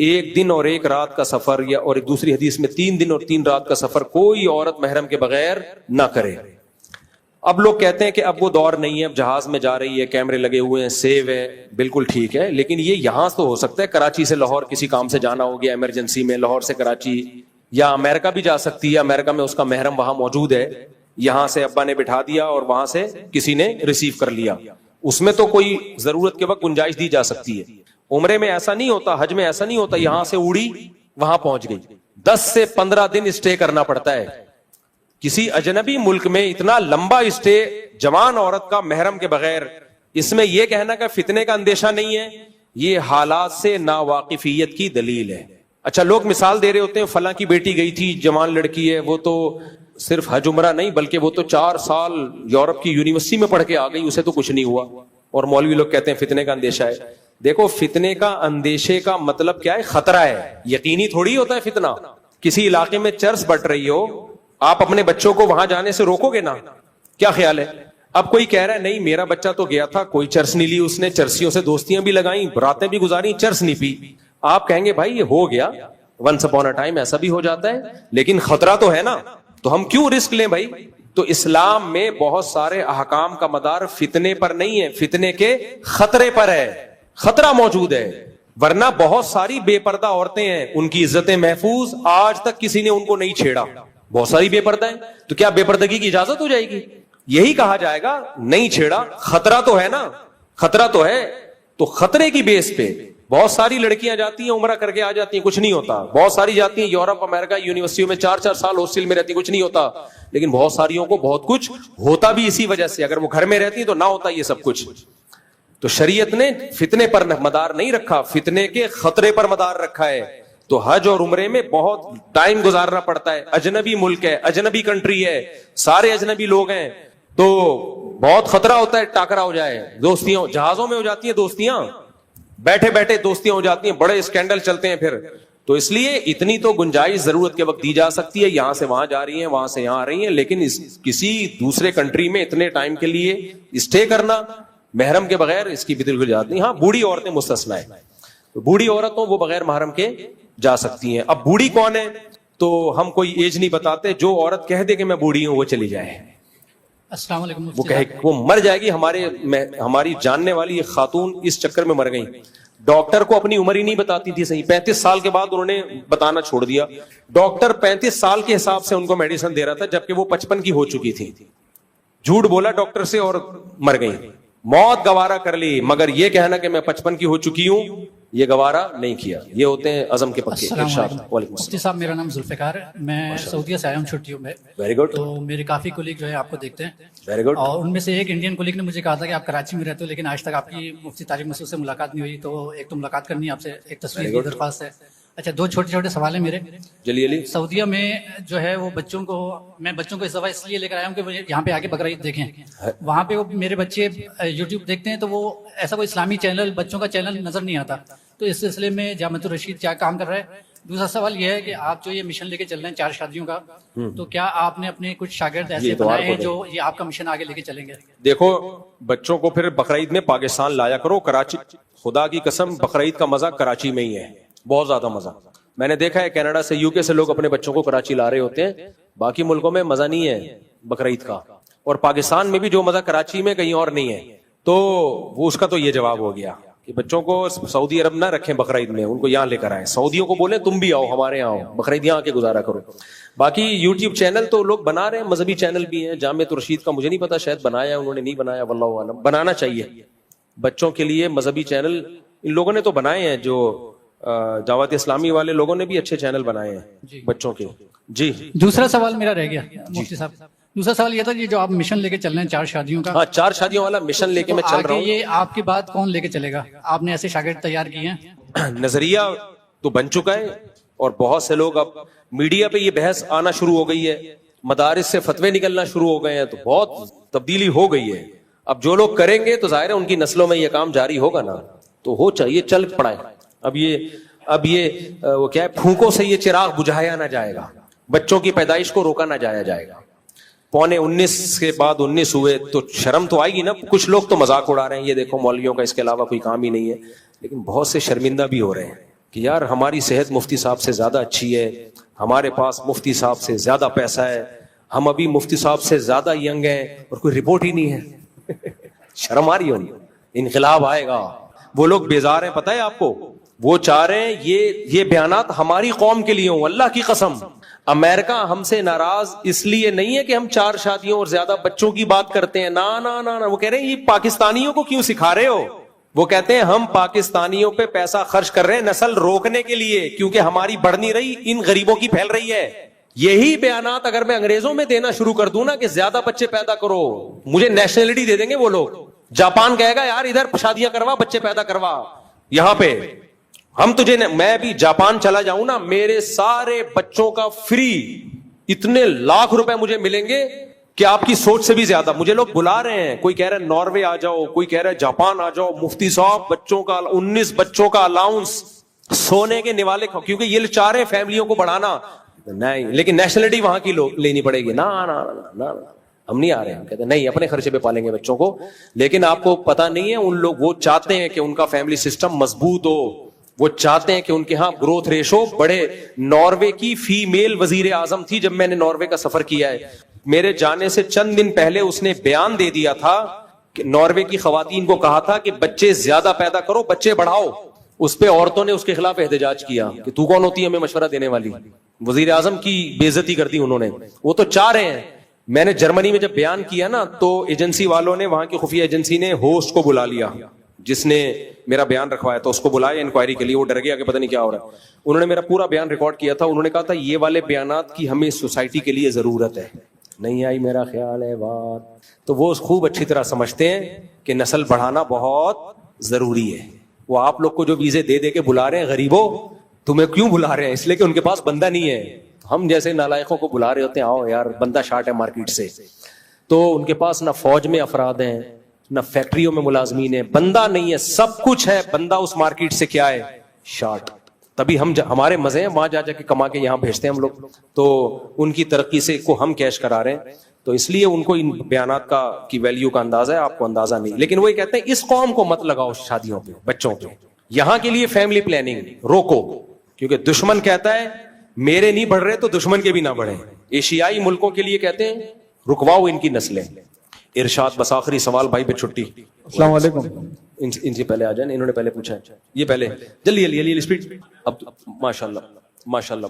1 دن اور 1 رات کا سفر, یا اور ایک دوسری حدیث میں 3 دن اور 3 رات کا سفر کوئی عورت محرم کے بغیر نہ کرے. اب لوگ کہتے ہیں کہ اب وہ دور نہیں ہے, اب جہاز میں جا رہی ہے, کیمرے لگے ہوئے ہیں, سیو ہے, بالکل ٹھیک ہے. لیکن یہ یہاں تو ہو سکتا ہے, کراچی سے لاہور کسی کام سے جانا ہو گیا ایمرجنسی میں, لاہور سے کراچی, یا امریکہ بھی جا سکتی ہے, امریکہ میں اس کا محرم وہاں موجود ہے, یہاں سے ابا نے بٹھا دیا اور وہاں سے کسی نے ریسیو کر لیا. اس میں تو کوئی ضرورت کے وقت گنجائش دی جا سکتی ہے. عمرے میں ایسا نہیں ہوتا, حج میں ایسا نہیں ہوتا, یہاں سے اڑی وہاں پہنچ گئی. 10 سے 15 دن اسٹے کرنا پڑتا ہے. کسی اجنبی ملک میں اتنا لمبا اسٹے جوان عورت کا محرم کے بغیر, اس میں یہ کہنا کہ فتنے کا اندیشہ نہیں ہے, یہ حالات سے ناواقفیت کی دلیل ہے. اچھا, لوگ مثال دے رہے ہوتے ہیں فلاں کی بیٹی گئی تھی, جوان لڑکی ہے, وہ تو صرف حج عمرہ نہیں بلکہ وہ تو 4 سال یورپ کی یونیورسٹی میں پڑھ کے آ گئی, اسے تو کچھ نہیں ہوا, اور مولوی لوگ کہتے ہیں فتنے کا اندیشہ ہے. دیکھو فتنے کا اندیشے کا مطلب کیا ہے, خطرہ ہے, یقینی تھوڑی ہوتا ہے فتنہ. کسی علاقے میں چرس بٹ رہی ہو, آپ اپنے بچوں کو وہاں جانے سے روکو گے نا؟ کیا خیال ہے؟ اب کوئی کہہ رہا ہے نہیں میرا بچہ تو گیا تھا, کوئی چرس نہیں لی اس نے, چرسیوں سے دوستیاں بھی لگائیں, راتیں بھی گزاری, چرس نہیں پی. آپ کہیں گے بھائی یہ ہو گیا, ونس اپون اے ٹائم ایسا بھی ہو جاتا ہے, لیکن خطرہ تو ہے نا, تو ہم کیوں رسک لیں بھائی؟ تو اسلام میں بہت سارے احکام کا مدار فتنے پر نہیں ہے, فتنے کے خطرے پر ہے, خطرہ موجود ہے. ورنہ بہت ساری بے پردہ عورتیں ہیں, ان کی عزتیں محفوظ, آج تک کسی نے ان کو نہیں چھیڑا. بہت ساری بے پردہ ہیں, تو کیا بے پردگی کی اجازت ہو جائے گی؟ یہی کہا جائے گا نہیں چھیڑا, خطرہ تو ہے نا, خطرہ تو ہے. تو خطرے کی بیس پہ بہت ساری لڑکیاں جاتی ہیں, عمرہ کر کے آ جاتی ہیں, کچھ نہیں ہوتا. بہت ساری جاتی ہیں یورپ امریکہ یونیورسٹیوں میں 4-4 سال ہاسٹل میں رہتی, کچھ نہیں ہوتا. لیکن بہت ساریوں کو بہت کچھ ہوتا بھی اسی وجہ سے, اگر وہ گھر میں رہتی تو نہ ہوتا یہ سب کچھ. تو شریعت نے فتنے پر مدار نہیں رکھا, فتنے کے خطرے پر مدار رکھا ہے. تو حج اور عمرے میں بہت ٹائم گزارنا پڑتا ہے. اجنبی ملک ہے, اجنبی کنٹری ہے, سارے اجنبی لوگ ہیں, تو بہت خطرہ ہوتا ہے ٹاکرا ہو جائے. دوستیاں جہازوں میں ہو جاتی ہیں, دوستیاں بیٹھے بیٹھے دوستیاں ہو جاتی ہیں, بڑے اسکینڈل چلتے ہیں پھر. تو اس لیے اتنی تو گنجائش ضرورت کے وقت دی جا سکتی ہے, یہاں سے وہاں جا رہی ہیں, وہاں سے یہاں آ رہی ہیں, لیکن کسی دوسرے کنٹری میں اتنے ٹائم کے لیے اسٹے کرنا محرم کے بغیر اس کی بالکل اجازت نہیں. ہاں بوڑھی عورتیں مستثنا ہے, تو بوڑھی عورتوں وہ بغیر محرم کے جا سکتی ہیں. اب بوڑھی کون ہے تو ہم کوئی ایج نہیں بتاتے, جو عورت کہہ دے کہ میں بوڑھی ہوں وہ چلی جائے, السلام علیکم. وہ کہے وہ مر جائے گی. ہماری جاننے والی ایک خاتون اس چکر میں مر گئی, ڈاکٹر کو اپنی عمر ہی نہیں بتاتی تھی صحیح, 35 سال کے بعد انہوں نے بتانا چھوڑ دیا. ڈاکٹر 35 سال کے حساب سے ان کو میڈیسن دے رہا تھا جبکہ وہ 55 کی ہو چکی تھی. جھوٹ بولا ڈاکٹر سے اور مر گئی. موت گوارا کر لی, مگر یہ کہنا کہ میں 55 کی ہو چکی ہوں یہ گوارا نہیں کیا. یہ ہوتے ہیں عزم کے پکے. السلام ارشاد. علیکم وعلیکم مفتی السلام. صاحب, میرا نام ذوالفقار ہے, میں سعودیہ سے آیا ہوں چھٹیوں میں. ویری گڈ, تو میرے کافی کولیگ جو ہے آپ کو دیکھتے ہیں, ویری گڈ. اور ان میں سے ایک انڈین کولیگ نے مجھے کہا تھا کہ آپ کراچی میں رہتے ہو لیکن آج تک آپ کی مفتی طارق مسعود سے ملاقات نہیں ہوئی, تو ایک تو ملاقات کرنی ہے آپ سے, ایک تصویر کی درخواست ہے. اچھا, دو چھوٹے چھوٹے سوال ہیں میرے. جلی علی. سعودیہ میں جو ہے وہ بچوں کو اس دفعہ اس لیے لے کر آیا ہوں کہ یہاں پہ آ کے بقرعید دیکھیں. وہاں پہ وہ میرے بچے یوٹیوب دیکھتے ہیں تو وہ ایسا کوئی اسلامی چینل, بچوں کا چینل نظر نہیں آتا. تو اس سلسلے میں جامعۃ الرشید کیا کام کر رہا ہے؟ دوسرا سوال یہ ہے کہ آپ جو یہ مشن لے کے چل رہے ہیں 4 شادیوں کا, تو کیا آپ نے اپنے کچھ شاگرد ایسے بنائے ہیں جو یہ آپ کا مشن آگے لے کے چلیں گے؟ دیکھو بچوں کو پھر بقرعید میں پاکستان لایا کرو. کراچی, خدا کی قسم بقرعید کا مزہ کراچی میں ہی ہے, بہت زیادہ مزہ. میں نے دیکھا ہے کینیڈا سے, UK سے لوگ اپنے بچوں کو کراچی لا رہے ہوتے ہیں, باقی ملکوں میں مزہ نہیں ہے بقرعید کا. اور پاکستان میں بھی جو مزہ کراچی میں کہیں اور نہیں ہے. تو وہ اس کا تو یہ جواب ہو گیا کہ بچوں کو سعودی عرب نہ رکھیں بقرعید میں, ان کو یہاں لے کر آئیں. سعودیوں کو بولیں تم بھی آؤ ہمارے یہاں آؤ, بقرعید یہاں آ کے گزارا کرو. باقی یوٹیوب چینل تو لوگ بنا رہے ہیں, مذہبی چینل بھی ہیں. جامعۃ الرشید کا مجھے نہیں پتا, شاید بنایا انہوں نے, نہیں بنایا واللہ اعلم. بنانا چاہیے بچوں کے لیے مذہبی چینل, ان لوگوں نے تو بنائے ہیں. جو دعوت اسلامی والے لوگوں نے بھی اچھے چینل بنائے ہیں بچوں کے. جی دوسرا سوال میرا رہ گیا مفتی صاحب. دوسرا سوال یہ تھا کہ جو آپ مشن لے کے چل رہے ہیں 4 شادیوں کا, ہاں 4 شادیوں والا مشن لے کے میں چل رہا ہوں. یہ آپ کی بات کون لے کے چلے گا؟ آپ نے ایسے شاگرد تیار کیے ہیں؟ نظریہ تو بن چکا ہے, اور بہت سے لوگ, اب میڈیا پہ یہ بحث آنا شروع ہو گئی ہے, مدارس سے فتوے نکلنا شروع ہو گئے ہیں, تو بہت تبدیلی ہو گئی ہے. اب جو لوگ کریں گے تو ظاہر ہے ان کی نسلوں میں یہ کام جاری ہوگا نا, تو ہو چاہیے چل پڑا ہے. اب یہ وہ کیا ہے, پھونکوں سے یہ چراغ بجھایا نہ جائے گا, بچوں کی پیدائش کو روکا نہ جائے گا. 19 کے بعد 19 ہوئے تو شرم تو آئے گی نا. کچھ لوگ تو مذاق اڑا رہے ہیں, یہ دیکھو مولویوں کا اس کے علاوہ کوئی کام ہی نہیں ہے, لیکن بہت سے شرمندہ بھی ہو رہے ہیں کہ یار ہماری صحت مفتی صاحب سے زیادہ اچھی ہے, ہمارے پاس مفتی صاحب سے زیادہ پیسہ ہے, ہم ابھی مفتی صاحب سے زیادہ ینگ ہیں اور کوئی رپورٹ ہی نہیں ہے. شرم آ رہی ہونی, انقلاب آئے گا. وہ لوگ بیزار ہیں, پتہ ہے آپ کو, وہ چاہ رہے ہیں یہ بیانات ہماری قوم کے لیے ہوں. اللہ کی قسم, امریکہ ہم سے ناراض اس لیے نہیں ہے کہ ہم 4 شادیوں اور زیادہ بچوں کی بات کرتے ہیں, نا. وہ کہہ رہے ہیں یہ پاکستانیوں کو کیوں سکھا رہے ہو. وہ کہتے ہیں ہم پاکستانیوں پہ پیسہ خرچ کر رہے ہیں نسل روکنے کے لیے, کیونکہ ہماری بڑھ نہیں رہی, ان غریبوں کی پھیل رہی ہے. یہی بیانات اگر میں انگریزوں میں دینا شروع کر دوں نا کہ زیادہ بچے پیدا کرو, مجھے نیشنلٹی دے دیں گے وہ لوگ. جاپان کہے گا یار ادھر شادیاں کروا, بچے پیدا کروا یہاں پہ. ہم تجھے, میں بھی جاپان چلا جاؤں نا, میرے سارے بچوں کا فری اتنے لاکھ روپے مجھے ملیں گے کہ آپ کی سوچ سے بھی زیادہ. مجھے لوگ بلا رہے ہیں, کوئی کہہ رہا ہے ناروے آ جاؤ, کوئی کہہ رہا ہے جاپان آ جاؤ, مفتی صاحب بچوں کا 19 بچوں کا الاؤنس, سونے کے نوالے, کیونکہ یہ چاہ رہے ہیں فیملیوں کو بڑھانا. نہیں, لیکن نیشنلٹی وہاں کی لینی پڑے گی. نا ہم نہیں آ رہے. ہم کہتے ہیں نہیں, اپنے خرچے پہ پالیں گے بچوں کو. لیکن آپ کو پتا نہیں ہے, ان لوگ وہ چاہتے ہیں کہ ان کا فیملی سسٹم مضبوط ہو, وہ چاہتے ہیں کہ ان کے ہاں گروتھ ریشو بڑھے. ناروے کی فیمیل وزیر اعظم تھی جب میں نے ناروے کا سفر کیا ہے, میرے جانے سے چند دن پہلے اس نے بیان دے دیا تھا کہ ناروے کی خواتین کو کہا تھا کہ بچے زیادہ پیدا کرو, بچے بڑھاؤ. اس پہ عورتوں نے اس کے خلاف احتجاج کیا کہ تو کون ہوتی ہے ہمیں مشورہ دینے والی. وزیر اعظم کی بے عزتی کر دی انہوں نے. وہ تو چاہ رہے ہیں. میں نے جرمنی میں جب بیان کیا نا, تو ایجنسی والوں نے, وہاں کی خفیہ ایجنسی نے ہوسٹ کو بلا لیا جس نے میرا بیان رکھوایا, تو اس کو بلایا انکوائری کے لیے. وہ ڈر گیا کہ پتہ نہیں کیا ہو رہا ہے. انہوں نے میرا پورا بیان ریکارڈ کیا تھا. انہوں نے کہا تھا یہ والے بیانات کی ہمیں سوسائٹی کے لیے ضرورت ہے. نہیں آئی میرا خیال ہے بات. تو وہ خوب اچھی طرح سمجھتے ہیں کہ نسل بڑھانا بہت ضروری ہے. وہ آپ لوگ کو جو ویزے دے دے کے بلا رہے ہیں غریبوں, تمہیں کیوں بلا رہے ہیں؟ اس لیے کہ ان کے پاس بندہ نہیں ہے. ہم جیسے نالائقوں کو بلا رہے ہوتے ہیں, آؤ یار بندہ شارٹ ہے مارکیٹ سے. تو ان کے پاس نہ فوج میں افراد ہیں, نہ فیکٹریوں میں ملازمین ہیں, بندہ نہیں ہے, سب کچھ ہے, بندہ اس مارکیٹ سے کیا ہے, شارٹ. تبھی ہم ہمارے مزے ہیں وہاں جا کے کما کے یہاں بھیجتے ہیں ہم لوگ. تو ان کی ترقی سے کو ہم کیش کرا رہے ہیں, تو اس لیے ان کو ان بیانات کا کی ویلیو کا اندازہ ہے, آپ کو اندازہ نہیں. لیکن وہ یہ کہتے ہیں اس قوم کو مت لگاؤ شادیوں پہ, بچوں پہ. یہاں کے لیے فیملی پلاننگ روکو, کیونکہ دشمن کہتا ہے میرے نہیں بڑھ رہے تو دشمن کے بھی نہ بڑھیں. ایشیائی ملکوں کے لیے کہتے ہیں رکواؤ ان کی نسلیں. ارشاد. بس آخری سوال بھائی پہ چھٹی. السلام علیکم. ان سے پہلے آ جائیں, انہوں نے پہلے پوچھا ہے, یہ پہلے جلدی جلدی جلدی اسپیڈ. اب ماشاء اللہ ماشاء اللہ.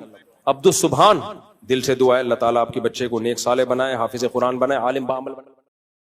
عبد السبحان, دل سے دعا ہے اللہ تعالیٰ آپ کے بچے کو نیک صالح بنائے, حافظ قرآن بنائے, عالم بعمل بنائے.